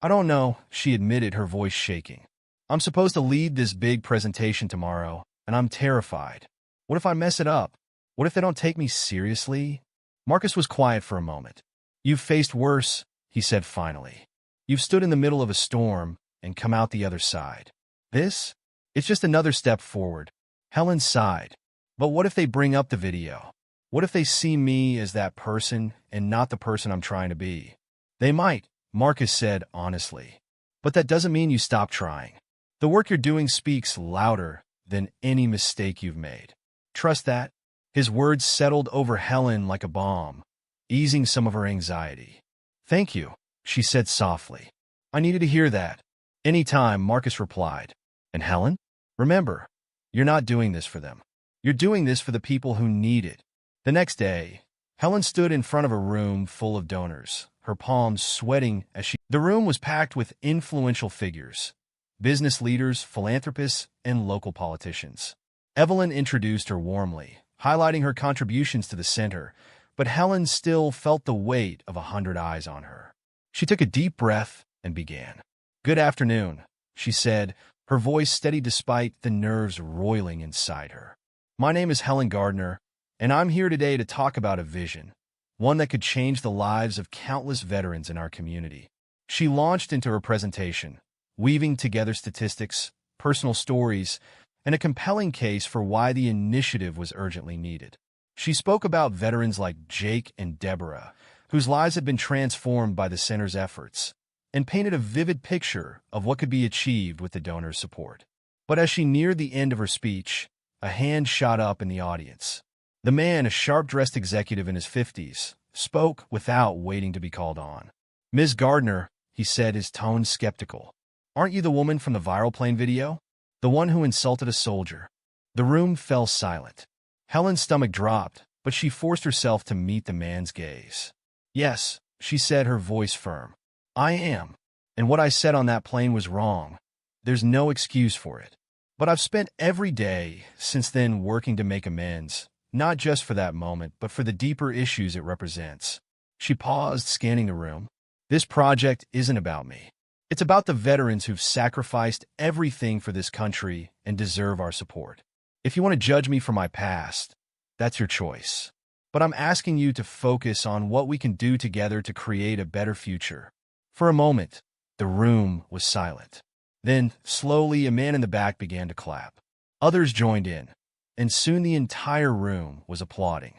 "I don't know," she admitted, her voice shaking. "I'm supposed to lead this big presentation tomorrow, and I'm terrified. What if I mess it up? What if they don't take me seriously?" Marcus was quiet for a moment. "You've faced worse," he said finally. "You've stood in the middle of a storm and come out the other side. This? It's just another step forward." Helen sighed. "But what if they bring up the video? What if they see me as that person and not the person I'm trying to be?" "They might," Marcus said honestly. "But that doesn't mean you stop trying. The work you're doing speaks louder than any mistake you've made. Trust that." His words settled over Helen like a balm, easing some of her anxiety. "Thank you," she said softly. "I needed to hear that." "Anytime," Marcus replied. "And Helen, remember, you're not doing this for them. You're doing this for the people who need it." The next day, Helen stood in front of a room full of donors, her palms sweating as she... The room was packed with influential figures, business leaders, philanthropists, and local politicians. Evelyn introduced her warmly, highlighting her contributions to the center, but Helen still felt the weight of 100 eyes on her. She took a deep breath and began. "Good afternoon," she said, her voice steady despite the nerves roiling inside her. "My name is Helen Gardner, and I'm here today to talk about a vision, one that could change the lives of countless veterans in our community." She launched into her presentation, weaving together statistics, personal stories, and a compelling case for why the initiative was urgently needed. She spoke about veterans like Jake and Deborah, whose lives had been transformed by the center's efforts, and painted a vivid picture of what could be achieved with the donors' support. But as she neared the end of her speech, a hand shot up in the audience. The man, a sharp-dressed executive in his 50s, spoke without waiting to be called on. "Ms. Gardner," he said, his tone skeptical. "Aren't you the woman from the viral plane video? The one who insulted a soldier?" The room fell silent. Helen's stomach dropped, but she forced herself to meet the man's gaze. "Yes," she said, her voice firm. "I am. And what I said on that plane was wrong. There's no excuse for it. But I've spent every day since then working to make amends, not just for that moment, but for the deeper issues it represents." She paused, scanning the room. "This project isn't about me. It's about the veterans who've sacrificed everything for this country and deserve our support. If you want to judge me for my past, that's your choice. But I'm asking you to focus on what we can do together to create a better future." For a moment, the room was silent. Then, slowly, a man in the back began to clap. Others joined in, and soon the entire room was applauding.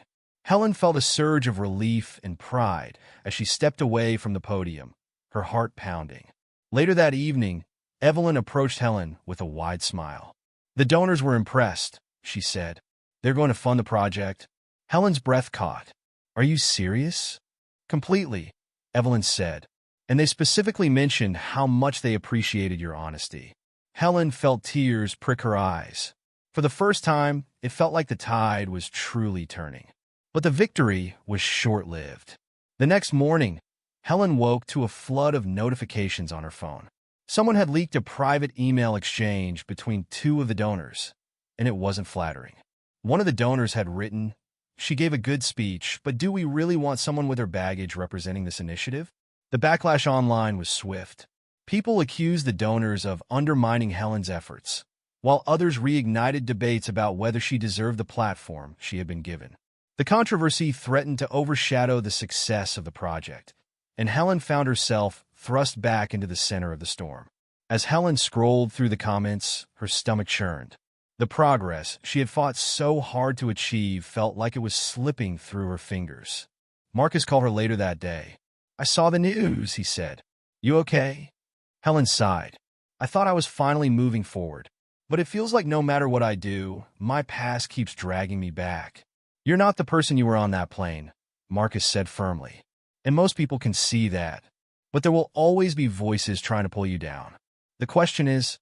Helen felt a surge of relief and pride as she stepped away from the podium, her heart pounding. Later that evening, Evelyn approached Helen with a wide smile. "The donors were impressed," she said. "They're going to fund the project." Helen's breath caught. "Are you serious?" "Completely," Evelyn said. "And they specifically mentioned how much they appreciated your honesty." Helen felt tears prick her eyes. For the first time, it felt like the tide was truly turning. But the victory was short-lived. The next morning, Helen woke to a flood of notifications on her phone. Someone had leaked a private email exchange between two of the donors, and it wasn't flattering. One of the donors had written, "She gave a good speech, but do we really want someone with her baggage representing this initiative?" The backlash online was swift. People accused the donors of undermining Helen's efforts, while others reignited debates about whether she deserved the platform she had been given. The controversy threatened to overshadow the success of the project, and Helen found herself thrust back into the center of the storm. As Helen scrolled through the comments, her stomach churned. The progress she had fought so hard to achieve felt like it was slipping through her fingers. Marcus called her later that day. "I saw the news," he said. "You okay?" Helen sighed. "I thought I was finally moving forward, but it feels like no matter what I do, my past keeps dragging me back." "You're not the person you were on that plane," Marcus said firmly. "And most people can see that. But there will always be voices trying to pull you down. The question is,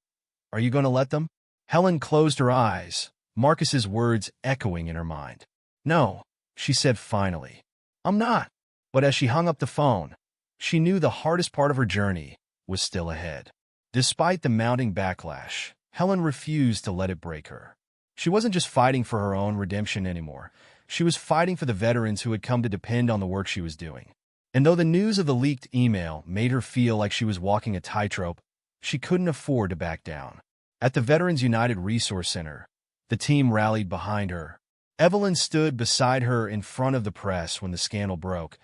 are you going to let them?" Helen closed her eyes, Marcus's words echoing in her mind. "No," she said finally. "I'm not." But as she hung up the phone, she knew the hardest part of her journey was still ahead. Despite the mounting backlash, Helen refused to let it break her. She wasn't just fighting for her own redemption anymore. She was fighting for the veterans who had come to depend on the work she was doing. And though the news of the leaked email made her feel like she was walking a tightrope, she couldn't afford to back down. At the Veterans United Resource Center, the team rallied behind her. Evelyn stood beside her in front of the press when the scandal broke,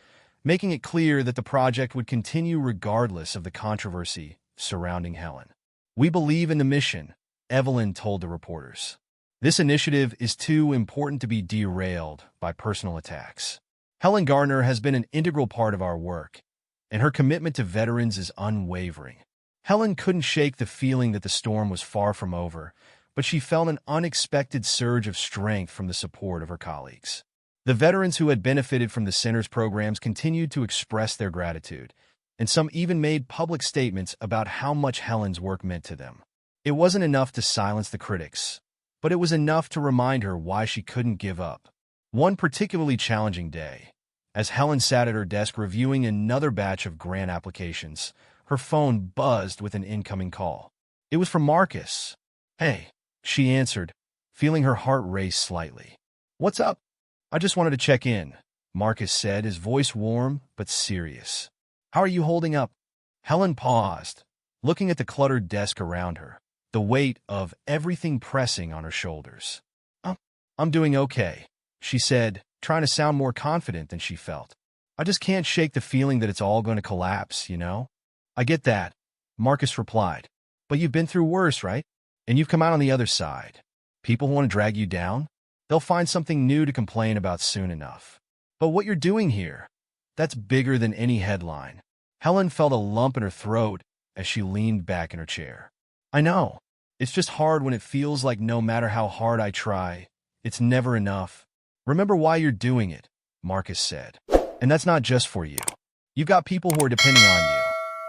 making it clear that the project would continue regardless of the controversy surrounding Helen. "We believe in the mission," Evelyn told the reporters. "This initiative is too important to be derailed by personal attacks. Helen Gardner has been an integral part of our work, and her commitment to veterans is unwavering." Helen couldn't shake the feeling that the storm was far from over, but she felt an unexpected surge of strength from the support of her colleagues. The veterans who had benefited from the center's programs continued to express their gratitude, and some even made public statements about how much Helen's work meant to them. It wasn't enough to silence the critics, but it was enough to remind her why she couldn't give up. One particularly challenging day, as Helen sat at her desk reviewing another batch of grant applications, her phone buzzed with an incoming call. It was from Marcus. "Hey," she answered, feeling her heart race slightly. "What's up?" "I just wanted to check in," Marcus said, his voice warm but serious. "How are you holding up?" Helen paused, looking at the cluttered desk around her, the weight of everything pressing on her shoulders. I'm doing okay," she said, trying to sound more confident than she felt. "I just can't shake the feeling that it's all going to collapse, you know?" "I get that," Marcus replied. "But you've been through worse, right? And you've come out on the other side. People want to drag you down? They'll find something new to complain about soon enough. But what you're doing here, that's bigger than any headline." Helen felt a lump in her throat as she leaned back in her chair. "I know. It's just hard when it feels like no matter how hard I try, it's never enough." "Remember why you're doing it," Marcus said. "And that's not just for you. You've got people who are depending on you.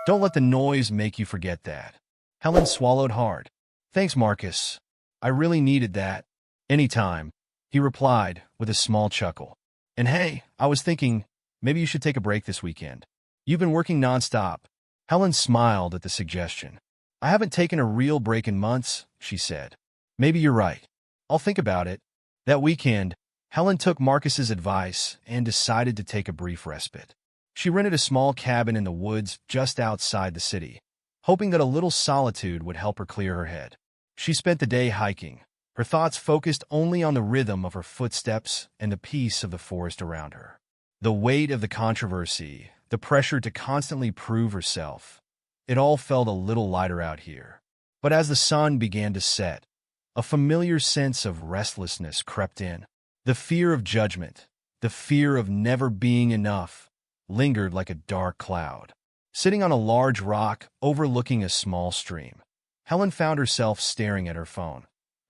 Don't let the noise make you forget that." Helen swallowed hard. "Thanks, Marcus. I really needed that." "Anytime," he replied with a small chuckle. "And hey, I was thinking, maybe you should take a break this weekend. You've been working nonstop." Helen smiled at the suggestion. "I haven't taken a real break in months," she said. "Maybe you're right. I'll think about it." That weekend, Helen took Marcus's advice and decided to take a brief respite. She rented a small cabin in the woods just outside the city, hoping that a little solitude would help her clear her head. She spent the day hiking, her thoughts focused only on the rhythm of her footsteps and the peace of the forest around her. The weight of the controversy, the pressure to constantly prove herself, it all felt a little lighter out here. But as the sun began to set, a familiar sense of restlessness crept in. The fear of judgment, the fear of never being enough, lingered like a dark cloud. Sitting on a large rock overlooking a small stream, Helen found herself staring at her phone,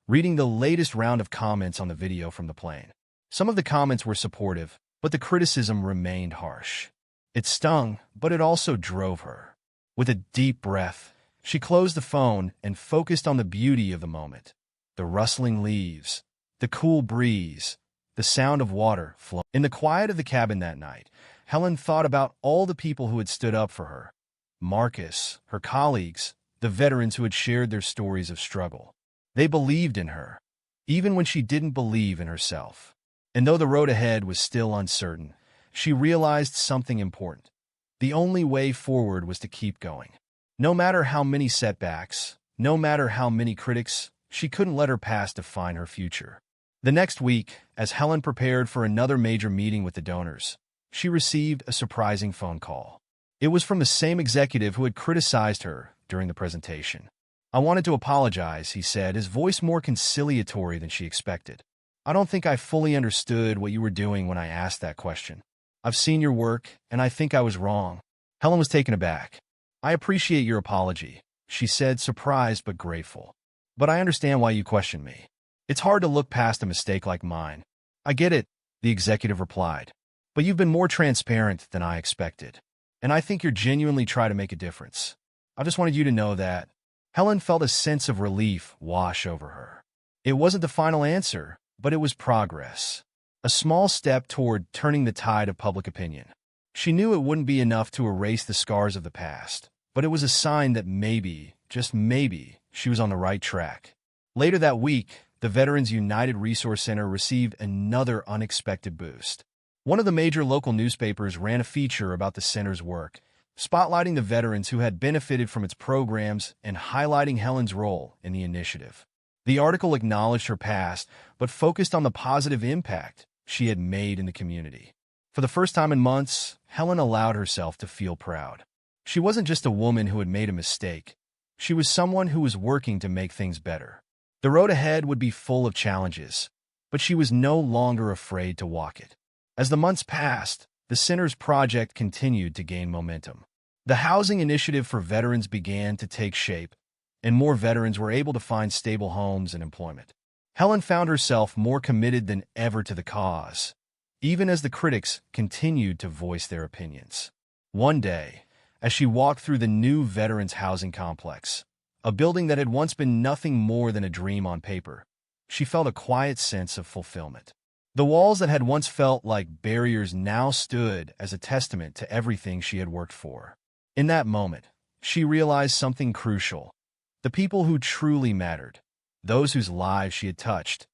reading the latest round of comments on the video from the plane. Some of the comments were supportive, but the criticism remained harsh. It stung, but it also drove her. With a deep breath, she closed the phone and focused on the beauty of the moment. The rustling leaves, the cool breeze, the sound of water flowing. In the quiet of the cabin that night, Helen thought about all the people who had stood up for her. Marcus, her colleagues, the veterans who had shared their stories of struggle. They believed in her, even when she didn't believe in herself. And though the road ahead was still uncertain, she realized something important. The only way forward was to keep going. No matter how many setbacks, no matter how many critics, she couldn't let her past define her future. The next week, as Helen prepared for another major meeting with the donors, she received a surprising phone call. It was from the same executive who had criticized her during the presentation. "I wanted to apologize," he said, his voice more conciliatory than she expected. "I don't think I fully understood what you were doing when I asked that question. I've seen your work, and I think I was wrong." Helen was taken aback. "I appreciate your apology," she said, surprised but grateful. "But I understand why you question me. It's hard to look past a mistake like mine." "I get it," the executive replied. "But you've been more transparent than I expected. And I think you're genuinely trying to make a difference. I just wanted you to know that." Helen felt a sense of relief wash over her. It wasn't the final answer, but it was progress. A small step toward turning the tide of public opinion. She knew it wouldn't be enough to erase the scars of the past, but it was a sign that maybe, just maybe, she was on the right track. Later that week, the Veterans United Resource Center received another unexpected boost. One of the major local newspapers ran a feature about the center's work, spotlighting the veterans who had benefited from its programs and highlighting Helen's role in the initiative. The article acknowledged her past, but focused on the positive impact she had made in the community. For the first time in months, Helen allowed herself to feel proud. She wasn't just a woman who had made a mistake. She was someone who was working to make things better. The road ahead would be full of challenges, but she was no longer afraid to walk it. As the months passed, the center's project continued to gain momentum. The housing initiative for veterans began to take shape, and more veterans were able to find stable homes and employment. Helen found herself more committed than ever to the cause, even as the critics continued to voice their opinions. One day, as she walked through the new Veterans Housing Complex, a building that had once been nothing more than a dream on paper, she felt a quiet sense of fulfillment. The walls that had once felt like barriers now stood as a testament to everything she had worked for. In that moment, she realized something crucial. The people who truly mattered, those whose lives she had touched,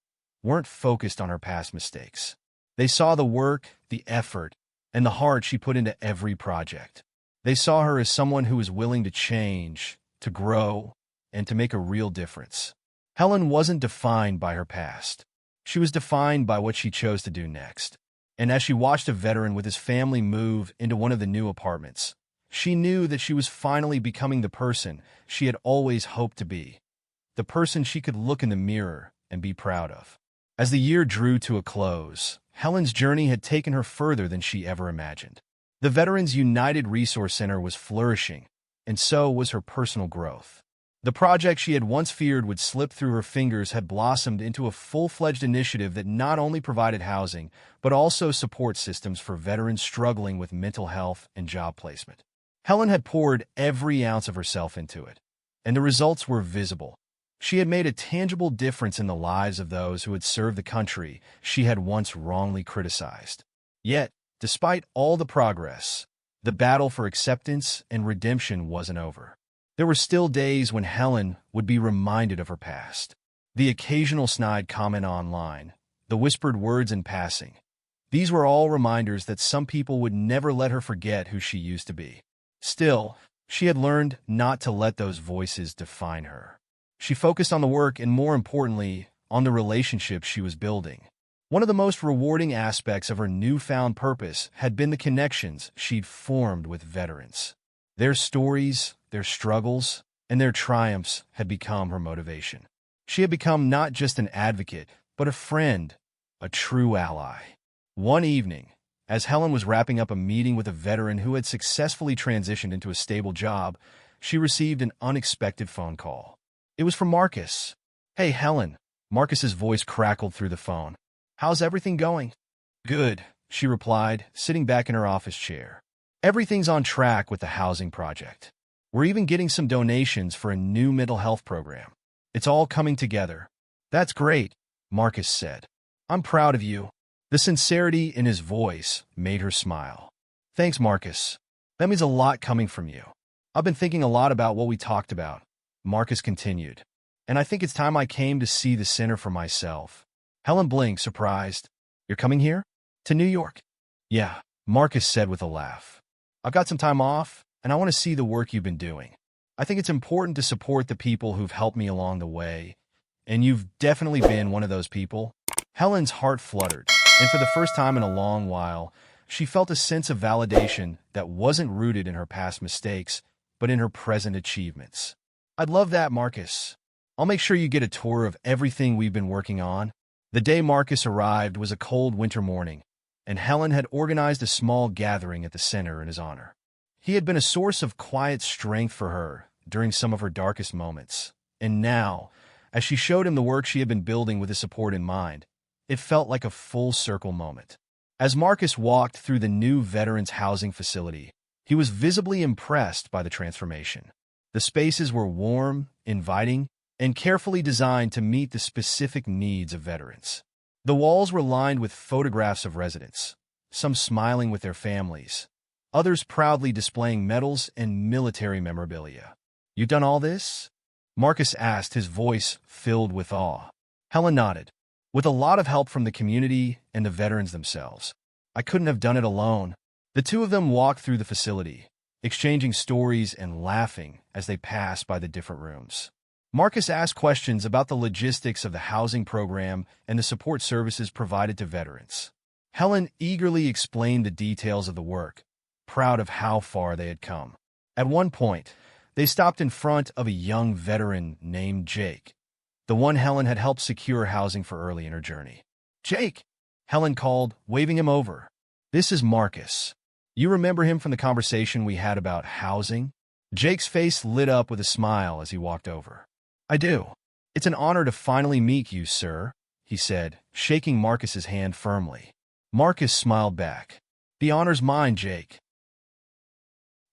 weren't focused on her past mistakes. They saw the work, the effort, and the heart she put into every project. They saw her as someone who was willing to change, to grow, and to make a real difference. Helen wasn't defined by her past. She was defined by what she chose to do next. And as she watched a veteran with his family move into one of the new apartments, she knew that she was finally becoming the person she had always hoped to be, the person she could look in the mirror and be proud of. As the year drew to a close, Helen's journey had taken her further than she ever imagined. The Veterans United Resource Center was flourishing, and so was her personal growth. The project she had once feared would slip through her fingers had blossomed into a full-fledged initiative that not only provided housing, but also support systems for veterans struggling with mental health and job placement. Helen had poured every ounce of herself into it, and the results were visible. She had made a tangible difference in the lives of those who had served the country she had once wrongly criticized. Yet, despite all the progress, the battle for acceptance and redemption wasn't over. There were still days when Helen would be reminded of her past. The occasional snide comment online, the whispered words in passing. These were all reminders that some people would never let her forget who she used to be. Still, she had learned not to let those voices define her. She focused on the work and, more importantly, on the relationships she was building. One of the most rewarding aspects of her newfound purpose had been the connections she'd formed with veterans. Their stories, their struggles, and their triumphs had become her motivation. She had become not just an advocate, but a friend, a true ally. One evening, as Helen was wrapping up a meeting with a veteran who had successfully transitioned into a stable job, she received an unexpected phone call. It was from Marcus. "Hey, Helen." Marcus's voice crackled through the phone. "How's everything going?" "Good," she replied, sitting back in her office chair. "Everything's on track with the housing project. We're even getting some donations for a new mental health program. It's all coming together." "That's great," Marcus said. "I'm proud of you." The sincerity in his voice made her smile. "Thanks, Marcus. That means a lot coming from you. I've been thinking a lot about what we talked about," Marcus continued. "And I think it's time I came to see the center for myself." Helen blinked, surprised. "You're coming here? To New York?" "Yeah," Marcus said with a laugh. "I've got some time off, and I want to see the work you've been doing. I think it's important to support the people who've helped me along the way, and you've definitely been one of those people." Helen's heart fluttered, and for the first time in a long while, she felt a sense of validation that wasn't rooted in her past mistakes, but in her present achievements. "I'd love that, Marcus. I'll make sure you get a tour of everything we've been working on." The day Marcus arrived was a cold winter morning, and Helen had organized a small gathering at the center in his honor. He had been a source of quiet strength for her during some of her darkest moments, and now, as she showed him the work she had been building with his support in mind, it felt like a full-circle moment. As Marcus walked through the new veterans' housing facility, he was visibly impressed by the transformation. The spaces were warm, inviting, and carefully designed to meet the specific needs of veterans. The walls were lined with photographs of residents, some smiling with their families, others proudly displaying medals and military memorabilia. "You've done all this?" Marcus asked, his voice filled with awe. Helen nodded. "With a lot of help from the community and the veterans themselves. I couldn't have done it alone." The two of them walked through the facility, exchanging stories and laughing as they passed by the different rooms. Marcus asked questions about the logistics of the housing program and the support services provided to veterans. Helen eagerly explained the details of the work, proud of how far they had come. At one point, they stopped in front of a young veteran named Jake, the one Helen had helped secure housing for early in her journey. "Jake!" Helen called, waving him over. "This is Marcus. You remember him from the conversation we had about housing?" Jake's face lit up with a smile as he walked over. "I do. It's an honor to finally meet you, sir," he said, shaking Marcus's hand firmly. Marcus smiled back. "The honor's mine, Jake.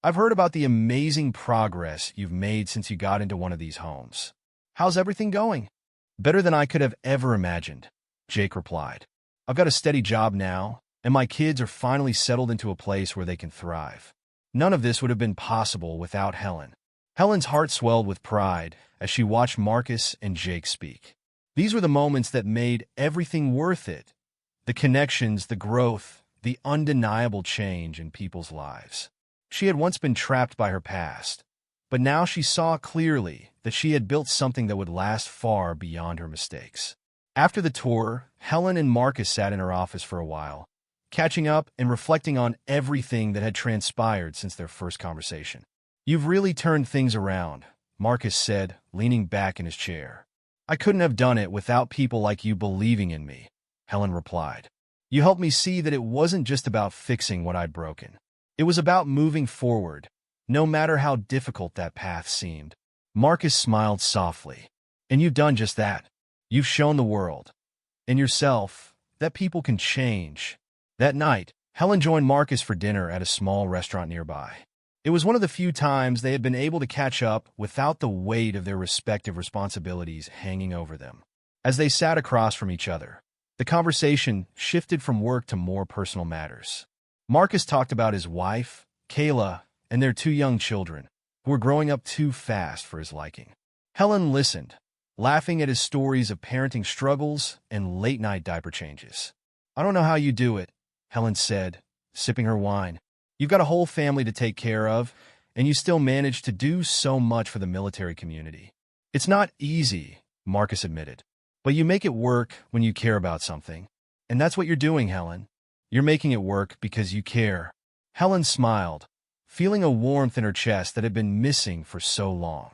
I've heard about the amazing progress you've made since you got into one of these homes. How's everything going?" "Better than I could have ever imagined," Jake replied. "I've got a steady job now, and my kids are finally settled into a place where they can thrive. None of this would have been possible without Helen." Helen's heart swelled with pride as she watched Marcus and Jake speak. These were the moments that made everything worth it. The connections, the growth, the undeniable change in people's lives. She had once been trapped by her past, but now she saw clearly that she had built something that would last far beyond her mistakes. After the tour, Helen and Marcus sat in her office for a while, catching up and reflecting on everything that had transpired since their first conversation. "You've really turned things around," Marcus said, leaning back in his chair. "I couldn't have done it without people like you believing in me," Helen replied. "You helped me see that it wasn't just about fixing what I'd broken. It was about moving forward, no matter how difficult that path seemed." Marcus smiled softly. "And you've done just that. You've shown the world, and yourself, that people can change." That night, Helen joined Marcus for dinner at a small restaurant nearby. It was one of the few times they had been able to catch up without the weight of their respective responsibilities hanging over them. As they sat across from each other, the conversation shifted from work to more personal matters. Marcus talked about his wife, Kayla, and their two young children, who were growing up too fast for his liking. Helen listened, laughing at his stories of parenting struggles and late-night diaper changes. "I don't know how you do it," Helen said, sipping her wine. "You've got a whole family to take care of, and you still manage to do so much for the military community." "It's not easy," Marcus admitted, "but you make it work when you care about something. And that's what you're doing, Helen. You're making it work because you care." Helen smiled, feeling a warmth in her chest that had been missing for so long.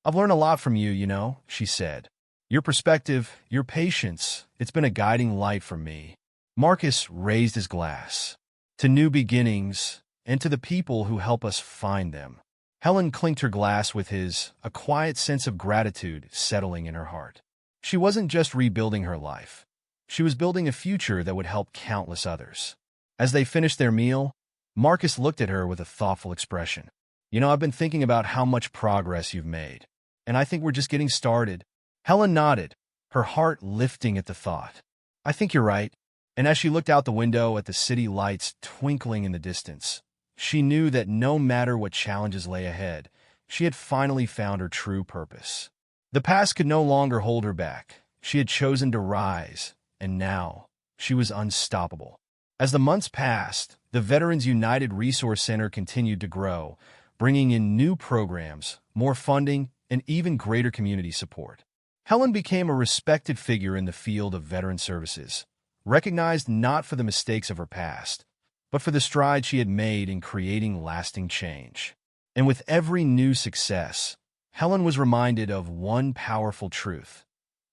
"I've learned a lot from you, she said. "Your perspective, your patience, it's been a guiding light for me." Marcus raised his glass. "To new beginnings, and to the people who help us find them." Helen clinked her glass with his, a quiet sense of gratitude settling in her heart. She wasn't just rebuilding her life. She was building a future that would help countless others. As they finished their meal, Marcus looked at her with a thoughtful expression. "I've been thinking about how much progress you've made, and I think we're just getting started." Helen nodded, her heart lifting at the thought. "I think you're right." And as she looked out the window at the city lights twinkling in the distance, she knew that no matter what challenges lay ahead, she had finally found her true purpose. The past could no longer hold her back. She had chosen to rise, and now she was unstoppable. As the months passed, the Veterans United Resource Center continued to grow, bringing in new programs, more funding, and even greater community support. Helen became a respected figure in the field of veteran services, recognized not for the mistakes of her past, but for the strides she had made in creating lasting change. And with every new success, Helen was reminded of one powerful truth: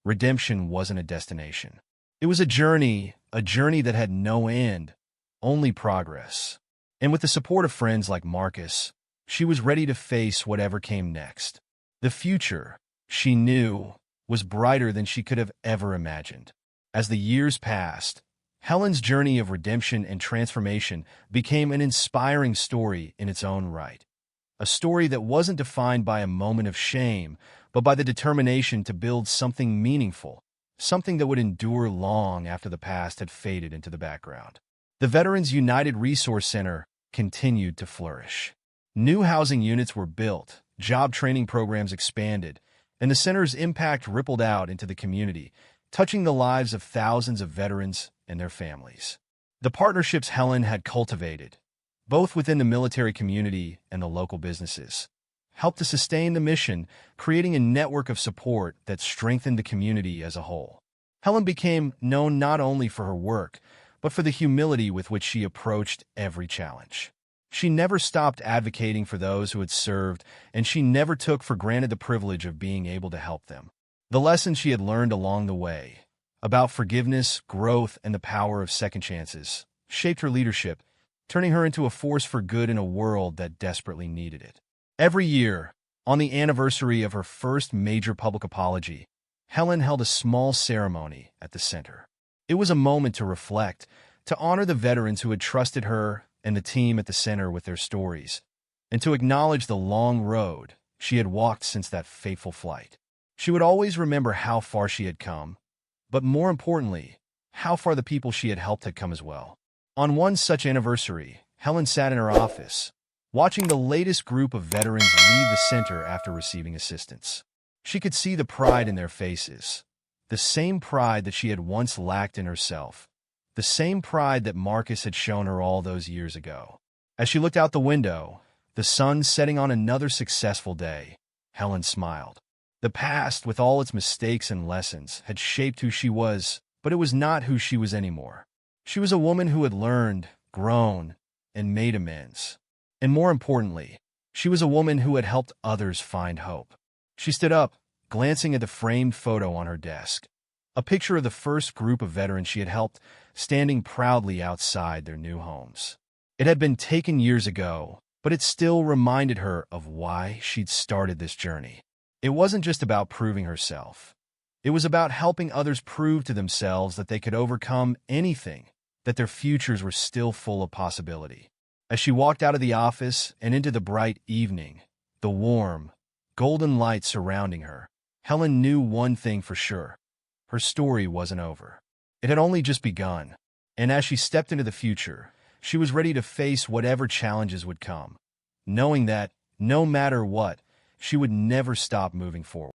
redemption wasn't a destination. It was a journey that had no end, only progress. And with the support of friends like Marcus, she was ready to face whatever came next. The future, she knew, was brighter than she could have ever imagined. As the years passed, Helen's journey of redemption and transformation became an inspiring story in its own right. A story that wasn't defined by a moment of shame, but by the determination to build something meaningful, something that would endure long after the past had faded into the background. The Veterans United Resource Center continued to flourish. New housing units were built, Job training programs expanded, and the center's impact rippled out into the community, touching the lives of thousands of veterans and their families. The partnerships Helen had cultivated, both within the military community and the local businesses, helped to sustain the mission, creating a network of support that strengthened the community as a whole. Helen became known not only for her work, but for the humility with which she approached every challenge. She never stopped advocating for those who had served, and she never took for granted the privilege of being able to help them. The lessons she had learned along the way, about forgiveness, growth, and the power of second chances, shaped her leadership, turning her into a force for good in a world that desperately needed it. Every year, on the anniversary of her first major public apology, Helen held a small ceremony at the center. It was a moment to reflect, to honor the veterans who had trusted her and the team at the center with their stories, and to acknowledge the long road she had walked since that fateful flight. She would always remember how far she had come, but more importantly, how far the people she had helped had come as well. On one such anniversary, Helen sat in her office, watching the latest group of veterans leave the center after receiving assistance. She could see the pride in their faces, the same pride that she had once lacked in herself, the same pride that Marcus had shown her all those years ago. As she looked out the window, the sun setting on another successful day, Helen smiled. The past, with all its mistakes and lessons, had shaped who she was, but it was not who she was anymore. She was a woman who had learned, grown, and made amends. And more importantly, she was a woman who had helped others find hope. She stood up, glancing at the framed photo on her desk, a picture of the first group of veterans she had helped, standing proudly outside their new homes. It had been taken years ago, but it still reminded her of why she'd started this journey. It wasn't just about proving herself. It was about helping others prove to themselves that they could overcome anything, that their futures were still full of possibility. As she walked out of the office and into the bright evening, the warm, golden light surrounding her, Helen knew one thing for sure. Her story wasn't over. It had only just begun, and as she stepped into the future, she was ready to face whatever challenges would come, knowing that, no matter what, she would never stop moving forward.